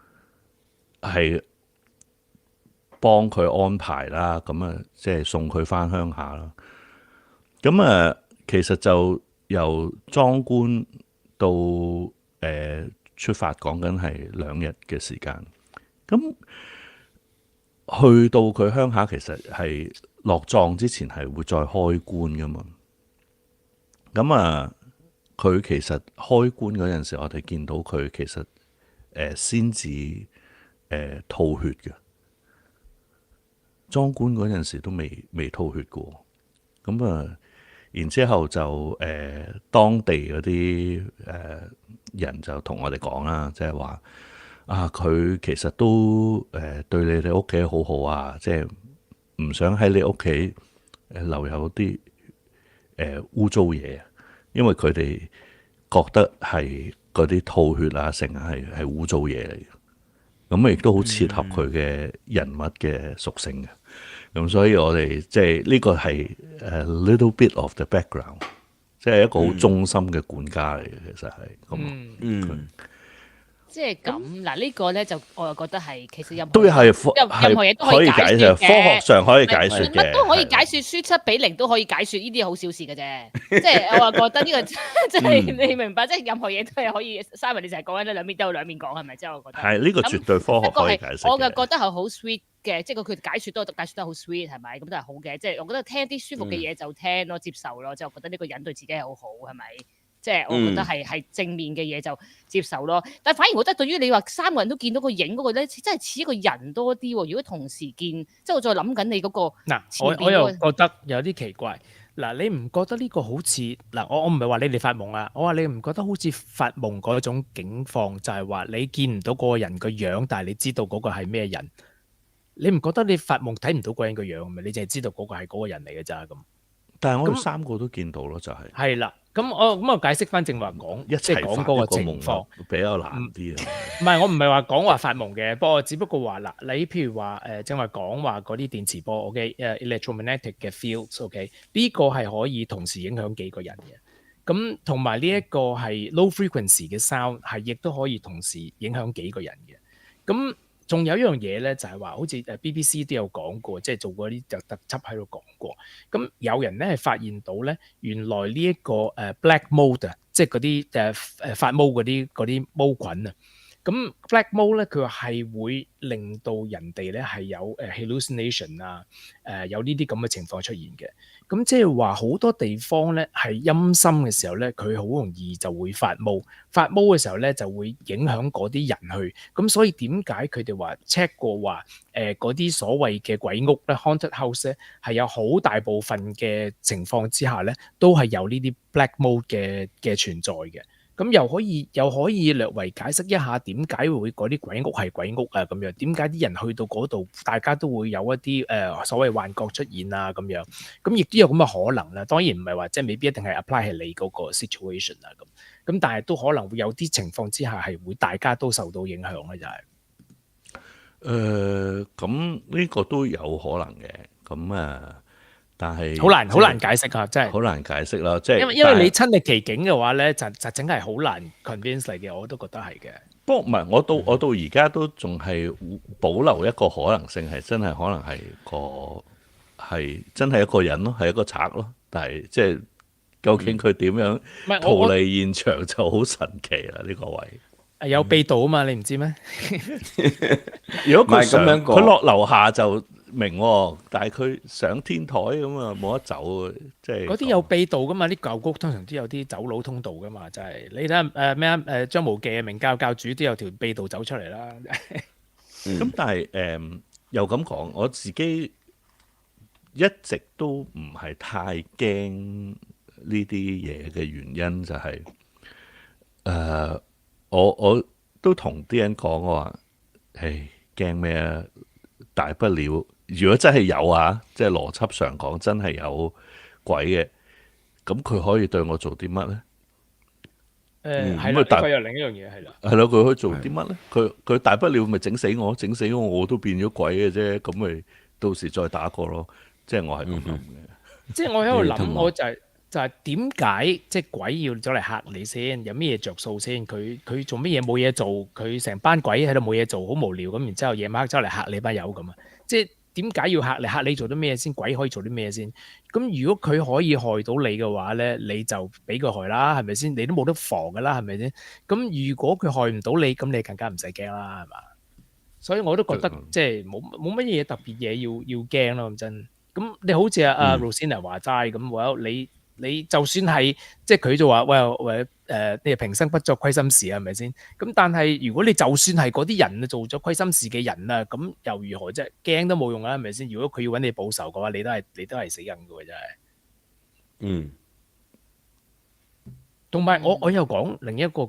G: 係幫佢安排啦，咁啊即係送佢翻鄉下啦。咁啊，其實就由裝棺到出發講緊係2日嘅時間。咁去到佢鄉下，其實係落葬之前係會再開棺噶嘛。咁啊，佢其實開棺嗰陣時，我哋見到佢其實先至吐血嘅。裝棺嗰陣時都未吐血過。咁啊，然之後就當地嗰啲人就同我哋講啦，即係話啊，佢其實都對你哋屋企好好啊，即係唔想喺你屋企留有啲污糟嘢，因為佢哋覺得係嗰啲吐血啊，成係污糟嘢嚟嘅。咁亦都好切合佢嘅人物嘅屬性嘅。咁所以我哋即係呢個係little bit of the background， 即係一個好忠心嘅管家嚟嘅，其實係咁。
A: 即係咁嗱，呢個咧就我又覺得係其實任
G: 都係
A: 任何嘢都可以解説嘅，
G: 科學上可以解説嘅，
A: 乜都可以解説，輸7-0都可以解説，呢啲好小事嘅啫。即係我話覺得呢個即係你明白，即係任何嘢都係可以。Simon 你成日講緊兩面都有兩面講，係咪？即係我覺得係呢個絕對科學可以解釋嘅。我就覺得係好 sweet 嘅，即係佢解説都解説得好 sweet 係咪？咁都係好嘅。即係我覺得聽啲舒服嘅嘢就聽咯，接受咯。即係我覺得呢個人對自己係好好，係咪？即係我覺得係正面嘅嘢就接受咯，但係反而我覺得對於你話3個人都見到個影嗰個咧，真係似一個人多啲喎。如果同時見，即係我再諗緊你嗰個
B: 嗱，我又覺得有啲奇怪。嗱，你唔覺得呢個好似嗱？我唔係話你哋發夢啊，我話你唔覺得好似發夢嗰種境況，就係話你見唔到嗰個人個樣，但係你知道嗰個係咩人？你唔覺得你發夢睇唔到嗰個人個樣咪？你淨係知道嗰個係嗰個人嚟嘅咋咁？
G: 但係我哋3個都見到咯，就係
B: 係啦。咁我解釋翻正話講，即係講嗰個情況
G: 比較難啲啊。
B: 唔係我唔係話講話發夢嘅，不過只不過話嗱，你譬如話正話講話嗰啲電磁波 ，OK， electromagnetic 嘅 fields，OK， 呢個係可以同時影響幾個人嘅。咁同埋呢一個係 low frequency 嘅 sound 係亦都可以同時影響幾個人嘅。咁仲有一樣嘢咧，就係話好似BBC 都有講過，即係做過啲特輯喺度講過。咁有人咧係發現到咧，原來呢一個black mold 啊，即係嗰啲發毛嗰啲毛菌啊。咁 black mold 咧，佢係會令到人哋咧係有hallucination 啊，有呢啲咁嘅情況出現嘅。咁即係話好多地方咧係陰森嘅時候咧，佢好容易就會發毛嘅時候咧就會影響嗰啲人去。咁所以點解佢哋話 check 過話嗰啲所謂嘅鬼屋咧 haunted house 咧係有好大部分嘅情況之下咧都係有呢啲 black mold 嘅存在嘅。咁又可以略為解釋一下點解會嗰啲鬼屋係鬼屋啊咁樣？點解啲人去到嗰度，大家都會有一啲所謂幻覺出現啊咁樣？咁亦都有咁嘅可能啦。當然唔係話即係未必一定係 apply 係你嗰個 situation 啊咁。咁但係都可能會有啲情況之下係會大家都受到影響咧，就係。
G: 咁呢個都有可能嘅。咁啊。但係
B: 好難解釋啊！真係
G: 好難解釋啦，即係
B: 因為你親歷其境嘅話咧，就整係好難 convince 嚟嘅，我都覺得係嘅。
G: 不過唔係，我到而家都仲係保留一個可能性，係真係可能係真係一個人咯，係一個賊咯。但係即係究竟佢點樣逃離現場就好神奇啦！呢個位
B: 有秘道啊嘛，你唔知咩？
G: 如果佢咁樣講，佢落樓下就明喎，但係佢上天台咁啊，冇得走，即係
B: 嗰啲有秘道噶嘛？啲舊屋通常都有啲走佬通道噶嘛，就係你睇下咩啊？張無忌嘅明教教主都有條秘道走出嚟啦。
G: 咁但係又咁講，我自己一直都唔係太驚呢啲嘢嘅原因就係我都同啲人講我話，唉，驚咩啊？大不了。如果真係有啊，即係邏輯上講真係有鬼嘅，咁佢可以對我做啲乜咧？
B: 係啦，呢個又另一樣嘢係啦。
G: 係咯，佢可以做啲乜咧？佢大不了咪整死我都變咗鬼嘅啫，咁咪到時再打過咯。即係我係咁諗嘅。
B: 即係我喺度諗，
C: 你同我
B: 我就係點解即係鬼要走嚟嚇你先？有咩嘢着數先？佢做乜嘢冇嘢做？佢成班鬼喺度冇嘢做，好無聊咁，然之後夜晚黑走嚟嚇你班友咁啊！即係點解要嚇你？嚇你做啲咩先？鬼可以做啲咩先？咁如果佢可以害到你嘅話咧，你就俾佢害啦，係咪先？你都冇得防噶啦，係咪先？咁如果佢害唔到你，咁你更加唔使驚啦，係嘛？所以我都覺得即係冇乜嘢特別嘢要驚咯，咁真。咁你好似阿 Rosina 話齋咁，你就算係即係佢就話喂你係平生不作虧心事係咪先？咁但係如果你就算係嗰啲人做咗虧心事嘅人啊，咁又如何啫？驚都冇用啦，係咪先？如果佢要揾你報仇嘅話，你都係死硬嘅喎，真係。
C: 嗯。
B: 同埋我又講另一個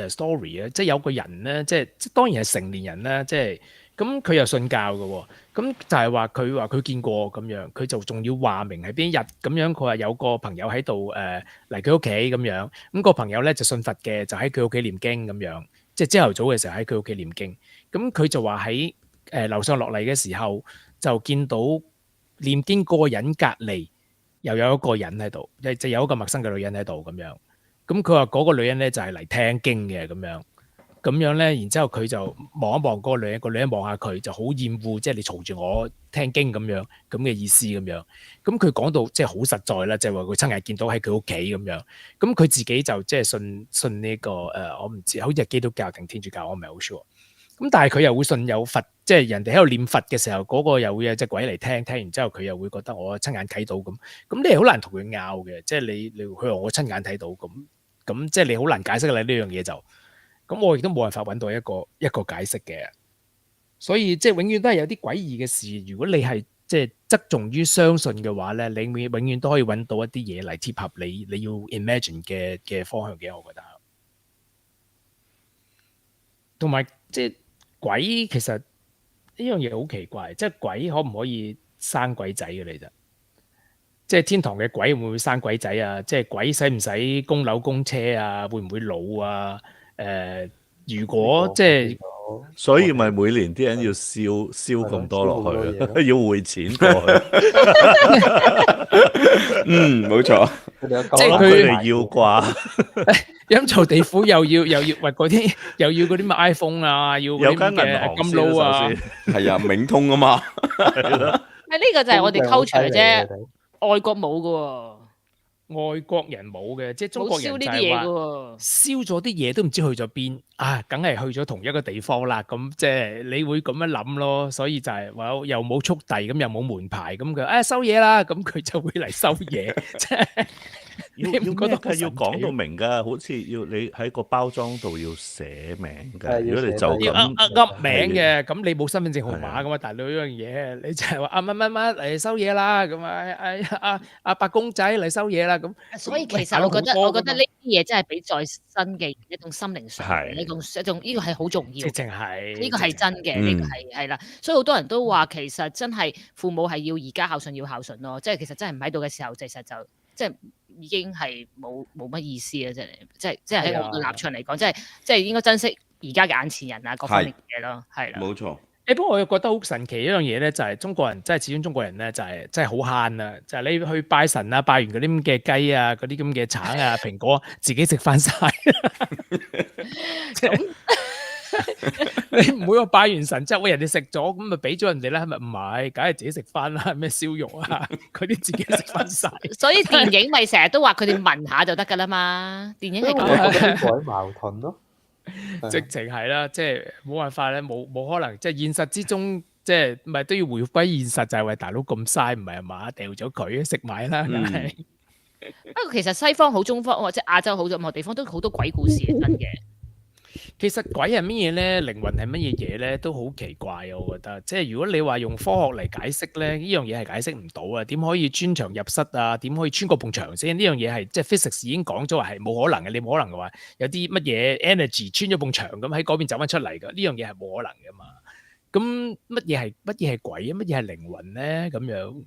B: story 啊，即係有個人咧，即係當然係成年人啦，即係咁佢又信教嘅喎，咁就係話佢見過咁樣，佢就仲要話明係邊一日咁樣，佢話有個朋友喺度嚟佢屋企咁樣，咁個朋友咧就信佛嘅，就喺佢屋企念經咁樣，即係朝頭早嘅時候喺佢屋企念經，咁佢就話喺樓上落嚟嘅時候就見到念經嗰個人隔離又有一個人喺度，就有一個陌生嘅女人喺度咁樣。咁佢話嗰個女人咧就係嚟聽經嘅咁樣咧，然之後佢就望一望嗰個女人，個女人望下佢就好厭惡，即係你嘈住我聽經咁嘅意思咁樣。咁佢講到即係好實在啦，即係話佢親眼見到喺佢屋企咁樣。咁佢自己就即係信呢個我唔知，好似係基督教定天主教，我唔係好 sure。咁但係佢又會信有佛，即係人哋喺度念佛嘅時候，嗰個又會有隻鬼嚟聽完之後，佢又會覺得我親眼睇到咁。咁你好難同佢拗嘅，即係你佢話我親眼睇到咁即係你好難解釋啦呢樣嘢就，咁我亦都冇辦法揾到一個解釋嘅，所以即係永遠都係有啲詭異嘅事。如果你係即係側重於相信嘅話咧，你永遠都可以揾到一啲嘢嚟貼合你要 imagine 嘅方向嘅，我覺得。同埋即係鬼其實呢樣嘢好奇怪，即係鬼可唔可以生鬼仔嘅嚟啫？即係天堂嘅鬼會唔會生鬼仔啊？即係鬼使唔使供樓供車啊？會唔會老啊？如果即係，
G: 所以咪每年啲人要燒咁多落去，要匯錢過去。
C: 冇錯。
B: 即係
G: 佢哋要啩。
B: 陰曹地府又要喂嗰啲，又要嗰啲咩 iPhone 啊，要嗰啲嘅金撈啊，
C: 係啊，冥通啊嘛。
A: 呢個就係我哋culture啫。外國冇嘅
B: 喎，外國人冇嘅，即係中國人就
A: 燒呢啲嘢嘅
B: 係話
A: 喎，
B: 燒咗啲嘢都唔知去咗邊啊，梗係去咗同一個地方啦。咁即係你會咁樣諗咯，所以就係話又冇速遞，咁又冇門牌，咁佢收嘢啦，咁佢就會嚟收嘢，即係。
G: 要咩㗎？要講到明㗎，好似要你喺個包裝度要寫名㗎。如果你就
B: 要
G: 咁
B: 噏名嘅，咁你冇身份證號碼㗎嘛？大佬呢樣嘢，你就係話乜嚟收嘢啦，咁阿白公仔嚟收嘢啦，咁。
A: 所以其實我覺得呢啲嘢真係俾在生嘅一種心靈上嘅一種呢個係好重要。
B: 直情係
A: 呢個係真嘅，呢個係啦。所以好多人都話其實真係父母係要而家孝順要孝順咯，即係其實真係唔喺度嘅時候，其實就即係已經係冇乜意思啦，即係喺我嘅立場嚟講，即係應該珍惜而家嘅眼前人啊，各方面嘅嘢咯，係啦。
C: 冇錯。
B: 不過我又覺得好神奇一樣嘢咧，就係中國人，即係始終中國人咧，就係真係好慳啊！就係你去拜神啊，拜完嗰啲咁嘅雞啊，嗰啲咁嘅橙啊、蘋果，自己食翻晒。你唔會話拜完神之後，喂人哋食咗，咁咪俾咗人哋咧？係咪唔係？梗係自己食翻啦，咩燒肉啊，嗰啲自己食翻晒。
A: 所以電影咪成日都話佢哋聞下就得噶啦嘛，電影係咁。
F: 改矛盾咯。
B: 直情係啦，即係冇辦法咧，冇可能，即係現實之中，即係咪都要回歸現實，就係為大佬咁嘥，唔係啊嘛，掉咗佢食埋啦，梗係。
A: 不過其實西方好、中方或者亞洲好任何地方都好多鬼故事係真嘅。
B: 其實鬼係乜嘢咧？靈魂係乜嘢嘢咧？都好奇怪啊！我覺得，即係如果你話用科學嚟解釋咧，呢樣嘢係解釋唔到啊！點可以穿牆入室啊？點可以穿過埲牆先？呢樣嘢係即係 physics 已經講咗話係冇可能嘅。你冇可能嘅話有啲乜嘢 energy 穿咗埲牆咁喺嗰邊走翻出嚟㗎？呢樣嘢係冇可能㗎嘛？咁乜嘢係鬼啊？乜嘢係靈魂咧？咁樣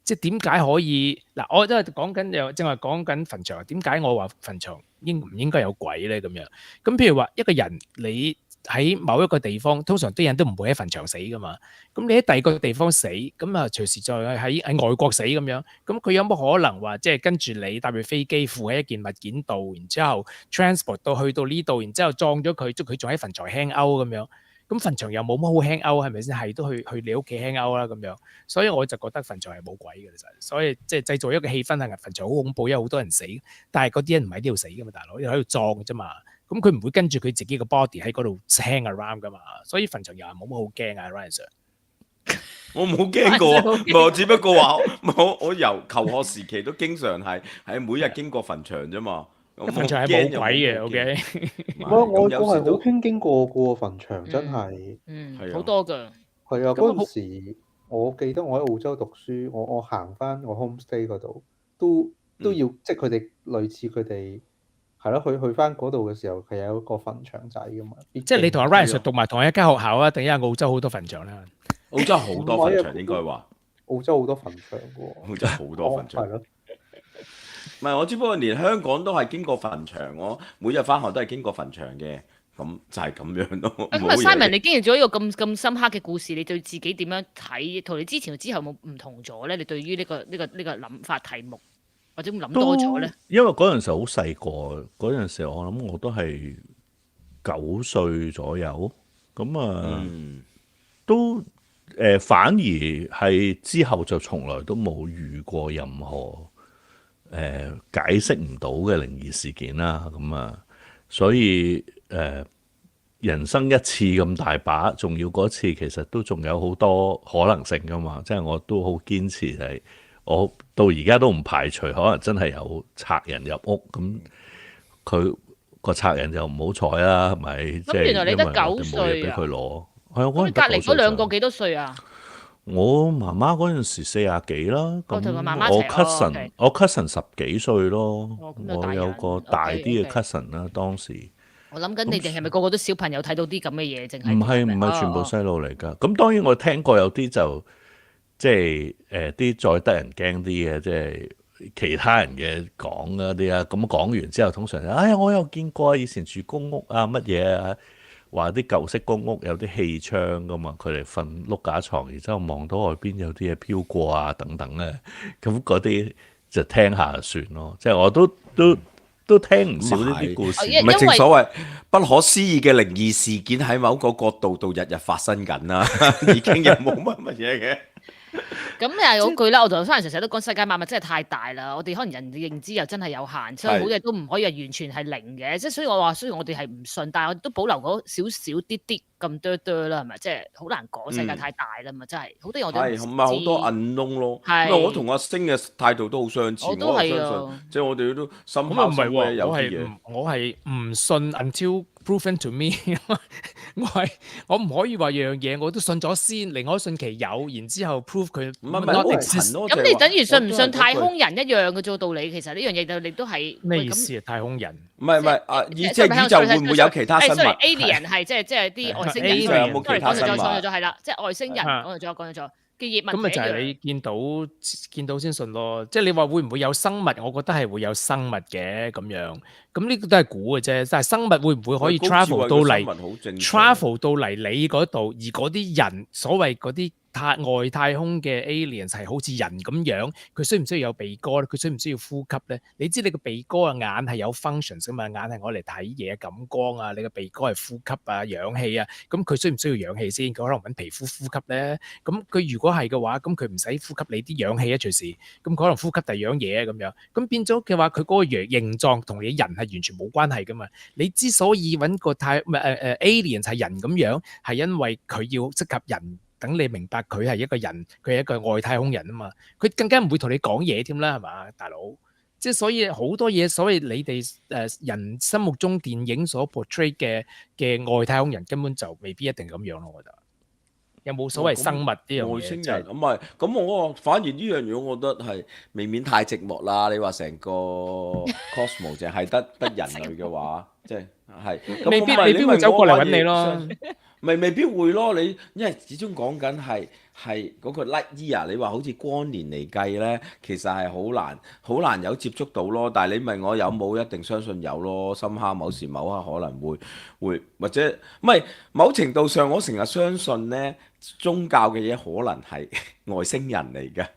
B: 即係點解可以嗱？我都係講緊又正話講緊墳場，點解我話墳場應唔應該有鬼咧？咁樣咁譬如話一個人你喺某一個地方，通常啲人都唔會喺墳場死噶嘛。咁你喺第二個地方死，咁啊隨時再喺外國死咁樣，咁佢有冇可能話即係跟住你搭住飛機附喺一件物件度，然之後 transport 到去到呢度，然之後葬咗佢，佢仲喺墳場 hang out 咁樣？咁墳場又冇乜好 hang out 係咪先？係都去你屋企 hang out 啦咁樣，所以我就覺得墳場係冇鬼嘅其實，所以即係製造一個氣氛係墳場好恐怖，因為好多人死，但係嗰啲人唔喺呢度死噶嘛，大佬，喺度葬嘅啫嘛，咁佢唔會跟住佢自己個 body 喺嗰度 hang around 噶嘛，所以墳場又係冇乜好驚啊 Ryan Sir。
C: 我冇驚過，唔係我只不過話，我由求學時期都經常係每日經過墳場啫嘛。
B: 墳場係冇鬼嘅，OK。
F: 我係好興經過嘅喎，墳場真係，
A: 好多㗎。
F: 係啊，嗰陣時我記得我喺澳洲讀書，我行翻我 homestay 嗰度，都要即係佢哋類似佢哋係咯，去翻嗰度嘅時候，係有一個墳場仔㗎嘛。
B: 即係你同阿 Ryan Sir 讀埋同一間學校啊？定因為澳洲好多墳場啦？
C: 澳洲好多墳場應該話，
F: 澳洲好多墳場喎。
C: 澳洲好多墳場。
F: 係咯。
C: 唔係，我只不過連香港都係經過墳場，我每日翻學都係經過墳場嘅，咁就係咁樣咯。
A: 咁啊，Simon，你經歷咗一個咁深刻嘅故事，你對自己點樣睇？同你之前之後冇唔同咗咧？你對於呢個諗法題目，或者諗多咗咧？
G: 因為嗰陣時好細個，嗰陣時我諗我都係9歲左右，咁都反而係之後就從來都冇遇過任何解釋唔到嘅靈異事件啦，所以人生一次咁大把，仲要嗰次其實都仲有好多可能性噶嘛，即係我都好堅持係，我到而家都唔排除可能真係有賊人入屋，咁佢個賊人就唔好彩啦，係咪？
A: 咁原來你得9歲
G: 俾佢攞，係
A: 咁你隔離嗰兩個幾多歲啊？
G: 我媽媽嗰陣時40幾啦，咁我 cousin 10幾歲咯，我有個大啲嘅 cousin 啦，當時。
A: 我諗緊你哋係咪個個都小朋友睇到啲咁嘅嘢？淨係
G: 唔係全部細路嚟㗎。咁當然我聽過有啲就即係啲再得人驚啲嘅，即係其他人嘅講嗰啲啊。咁講完之後，通常我有見過以前住公屋啊乜嘢啊。話啲舊式公屋有啲氣窗噶嘛，佢哋瞓碌架床，然之後望到外邊有啲嘢飄過啊等等咧，咁嗰啲就聽下就算咯。即係我都聽唔少呢啲故事，
C: 唔係正所謂不可思議嘅靈異事件喺某個角度度日日發生緊啦，已經又冇乜嘢嘅。
A: 咁又係嗰句啦，我同翻人成日都講世界萬物真係太大啦，我哋可能人嘅認知又真係有限，所以好多嘢都唔可以係完全係零嘅。即係所以我話，雖然我哋係唔信，但係我都保留嗰少少啲咁多啦，係咪？即係好難講，世界太大啦嘛，真係好多嘢我都唔知。
C: 係唔係好多unknown咯？
A: 係。
C: 因為我同阿星嘅態度都好相似，
A: 我都係啊。
C: 即係我哋都深刻
B: 咁啊唔係喎，
C: 有啲嘢。
B: 我係唔信 until proven to me 我唔可以話樣嘢我都信咗先，另外信其有，然之後 prove 佢
C: 唔係
A: 咁你等於信唔信太空人一樣嘅做道理，其實呢樣嘢你都係
B: 咩意思啊？太空人
C: 唔係即係宇宙會唔會有其他生物
A: ？Alien 係即係啲外星人。
C: 有冇其他生物？
A: 講咗係啦，即係外星人講咗。
B: 咁咪就係你見到先信咯，即係你話會唔會有生物？我覺得係會有生物嘅咁樣，咁呢個都係估嘅啫。但係生物會唔會可以 travel 到嚟你嗰度？而嗰啲人所謂嗰啲外太空嘅 aliens 係好似人咁樣，佢需唔需要有鼻哥咧？佢需唔需要呼吸咧？你知你個鼻哥啊眼係有 functions 噶嘛？眼係我嚟睇嘢、感光啊，你個鼻哥係呼吸啊、氧氣啊，咁佢需唔需要氧氣先？佢可能揾皮膚呼吸咧。咁佢如果係嘅話，咁佢唔使呼吸你啲氧氣啊，隨時。咁佢可能呼吸第二樣嘢咁樣。咁變咗嘅話，佢嗰個形狀同你人係完全冇關係噶嘛。你之所以揾個aliens 係人咁樣，係因為佢要適合人。等你明白佢係一個人，佢係一個外太空人啊嘛，佢更加唔會同你講嘢添啦，係嘛，大佬？即係所以好多嘢，所謂你哋人心目中電影所 portray 嘅外太空人，根本就未必一定咁樣咯，我覺得。有冇所謂生物呢樣嘢？
C: 外星人咁咪咁我反而呢樣嘢，我覺得係未免太寂寞啦。你話成個 cosmos 淨係得人類嘅話，即係係
B: 未必會走過嚟揾你咯。
C: 未必會咯，你因為始終講緊係嗰個 light year，你話好似光年嚟計咧，其實係好難有接觸到咯。但係你問我有冇，一定相信有咯。深刻某時某刻可能會或者唔係某程度上，我成日相信咧，宗教嘅嘢可能係外星人嚟嘅。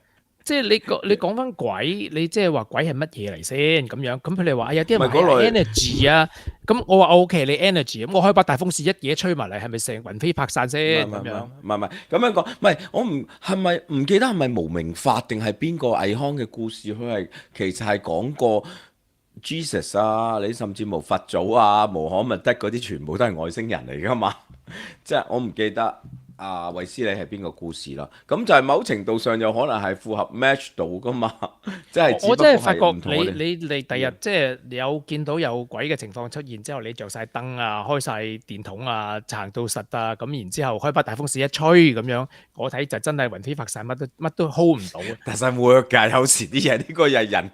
B: 即係你講翻鬼，你即係話鬼係乜嘢嚟先咁樣？咁佢哋話有啲人話
C: 咪嗰類
B: energy 啊，咁我話 OK，你 energy，咁我開把大風扇一嘢吹埋嚟，係咪成雲飛魄散先咁樣？
C: 唔係咁樣講，唔係我唔記得係咪無名法定係邊個倪匡嘅故事？佢係其實係講過 Jesus 啊，你甚至無佛祖啊、穆罕默德嗰啲，全部都係外星人嚟噶嘛？即係我唔記得。衛斯理係邊個故事啦？咁就係某程度上有可能係符合 match 到噶嘛？即係
B: 我真係發覺你第日即係有見到有鬼嘅情況出現之後，你着晒燈啊，開晒電筒啊，行到實啊，咁然之後開把大風扇一吹咁樣，我睇就真係雲飛魄散，乜都 hold 唔到。
C: 但係 work 㗎，有時啲嘢呢個係人。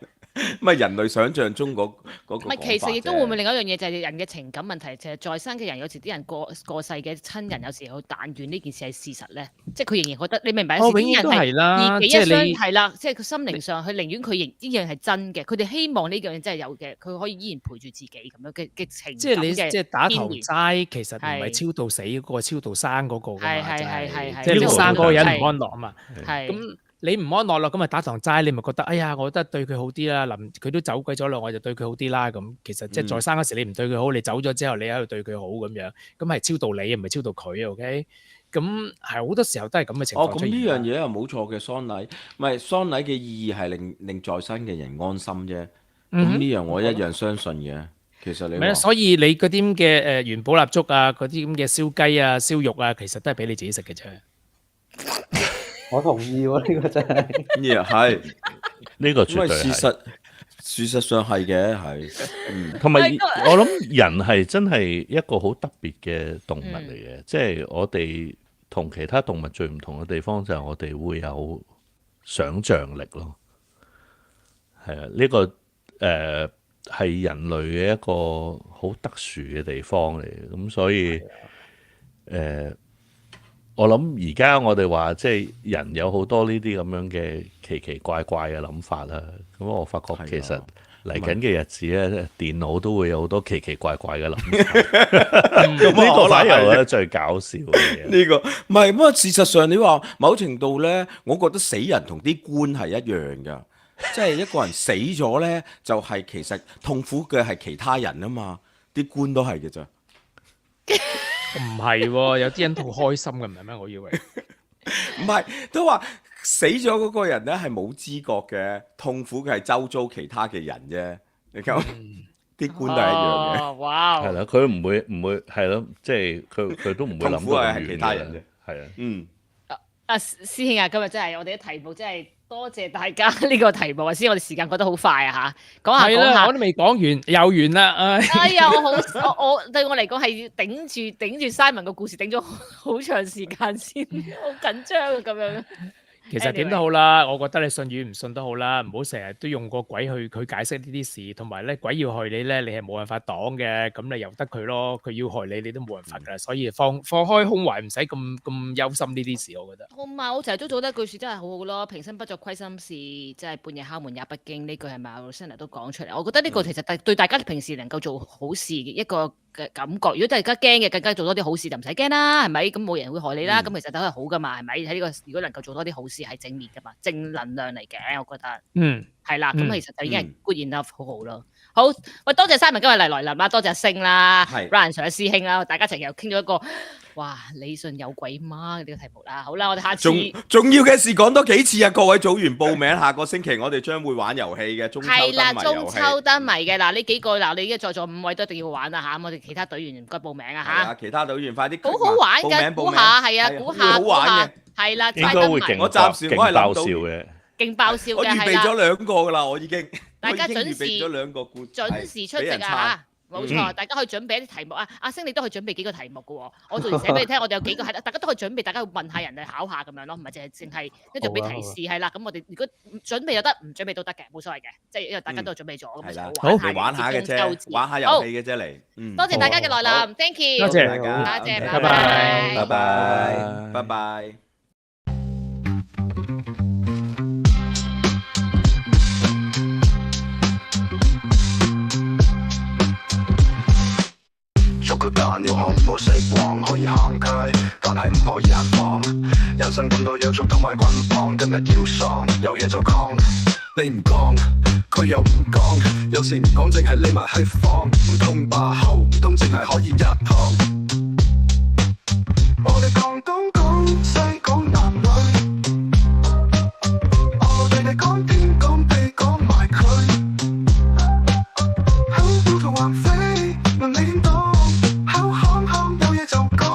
C: 乜人類想象中嗰個
A: 唔係，其實亦都會唔會另一樣嘢，就係人嘅情感問題。其實在生嘅人，有時啲人過世嘅親人，有時候但願呢件事係事實咧，即係佢仍然覺得你明白。有時啲人係自己一廂係啦，即係佢心靈上，佢寧願佢認呢樣係真嘅，佢哋希望呢樣嘢真係有嘅，佢可以依然陪住自己咁樣嘅情感。
B: 即係你即係打頭齋，其實唔係超度死嗰個，超度生嗰個㗎嘛，即係你生嗰個人唔安樂啊嘛。咁你唔安樂咯，咁咪打堂齋，你咪覺得，哎呀，我覺得對佢好啲啦。臨佢都走鬼咗啦，我就對佢好啲啦。咁其實即係在生嗰時你唔對佢好，你走咗之後你喺度對佢好咁樣，咁係超度你，唔係超度佢。OK，咁係好多時候都係咁嘅情況出現。
C: 咁呢樣嘢又冇錯嘅，喪禮，唔係喪禮嘅意義係令在生嘅人安心啫。咁呢樣我一樣相信嘅。其實你
B: 所以你嗰啲咁嘅元寶蠟燭啊，嗰啲咁嘅燒雞啊、燒肉啊，其實都係俾你自己食嘅啫。
F: 我同意喎，呢個真係，
C: 係
G: 呢個絕對
C: 係事實上係嘅，係。
G: 同埋我諗人係真係一個好特別嘅動物嚟嘅，即係我哋同其他動物最唔同嘅地方就係我哋會有想像力咯。係啊，呢個係人類嘅一個好特殊嘅地方嚟嘅，咁所以我諗而家我哋話即係人有好多呢啲咁樣嘅奇奇怪怪嘅諗法啦。咁我發覺其實嚟緊嘅日子咧，電腦都會有好多奇奇怪怪嘅諗法。呢個反而我覺得最搞笑嘅嘢。
C: 呢個唔係咁啊！事實上你話某程度咧，我覺得死人同啲官係一樣㗎。即係一個人死咗咧，就係其實痛苦嘅係其他人啊嘛。啲官都係嘅咋。
B: 唔係喎，有啲人好開心嘅，唔係咩？我以為
C: 唔係，都話死咗嗰個人咧係冇知覺嘅，痛苦嘅係周遭其他嘅人啫。你講啲官都係一樣嘅。
A: 哇！
G: 係啦，佢唔會係咯，即係佢都唔會諗到
C: 係其他人啫。
G: 係啊，
A: 師兄啊，今日真係我哋啲題目真係多謝大家呢個題目啊！先我哋時間過得好快啊嚇，講下
B: 我都未講完又完啦。
A: 哎呀，我對我嚟講係要頂住 Simon 個故事頂咗好長時間先，好緊張啊咁樣。
B: 其實點都好啦，我覺得你信與唔信都好啦，唔好成日都用個鬼去解釋呢啲事，同埋咧鬼要害你咧，你係冇辦法擋嘅，咁你由得佢咯。佢要害你，你都冇辦法噶啦。所以放開胸懷，唔使咁憂心呢啲事，我覺得。同
A: 埋我成日都做得一句説真係好好咯，平生不作虧心事，即係半夜敲門也不驚。呢句係咪阿 Rosanna 都講出嚟？我覺得呢個其實對大家平時能夠做好事嘅一個嘅感覺。如果大家驚嘅，更加做多啲好事就唔使驚啦，係咪？咁冇人會害你啦。咁其實都係好噶嘛，係咪？喺呢個如果能夠做多啲好事係正面噶嘛，正能量嚟嘅，我覺得。係啦，咁其實就已經係 good enough 好好咯。好，喂，多謝 Simon 今日嚟啦，多謝阿星啦，Ryan 上嘅師兄啦，大家一齊又傾咗一個哇，你信有鬼嗎呢個題目啦。好啦，我哋下次
C: 重要嘅事講多幾次啊！各位組員報名，下個星期我哋將會玩遊戲嘅中秋燈謎遊戲。係啦，中秋燈謎嘅嗱，呢幾個嗱，你而家在座5位都一定要玩啊嚇！我哋其他隊員唔該報名啊嚇。其他隊員快啲好玩㗎，估下係啊，估下好玩嘅係啦，
G: 應該會勁爆笑嘅。
A: 勁爆笑嘅係啦！
C: 我預備咗2個㗎啦，我已經。
A: 大家準時出席啊！冇錯，大家可以準備一啲題目啊。阿星你都可以準備幾個題目嘅喎，我到時寫俾你聽。我哋有幾個係啦，大家都可以準備，大家去問下人哋考下咁樣咯，唔係淨係跟住俾提示係啦。咁我哋如果準備又得，唔準備都得嘅，冇所謂嘅，即係因為大家都準備咗咁就
C: 好玩下嘅啫，玩下遊戲嘅啫嚟。
A: 多謝大家嘅來臨 ，thank you，
B: 多謝
C: 大家，
A: 多謝，
B: 拜拜，
C: 拜拜，拜拜。
H: 佢扮要看冇死光，可以行街，但係唔可以行房。人生咁多約束同埋捆綁，今日要喪，有嘢就講。你唔講，佢又唔講，有時唔講淨係匿埋喺房，唔通把口，唔通淨係可以一堂。我哋講東講西講男女，我哋講天講地講埋佢，香蕉同橫飛，問你點講？有嘢就講。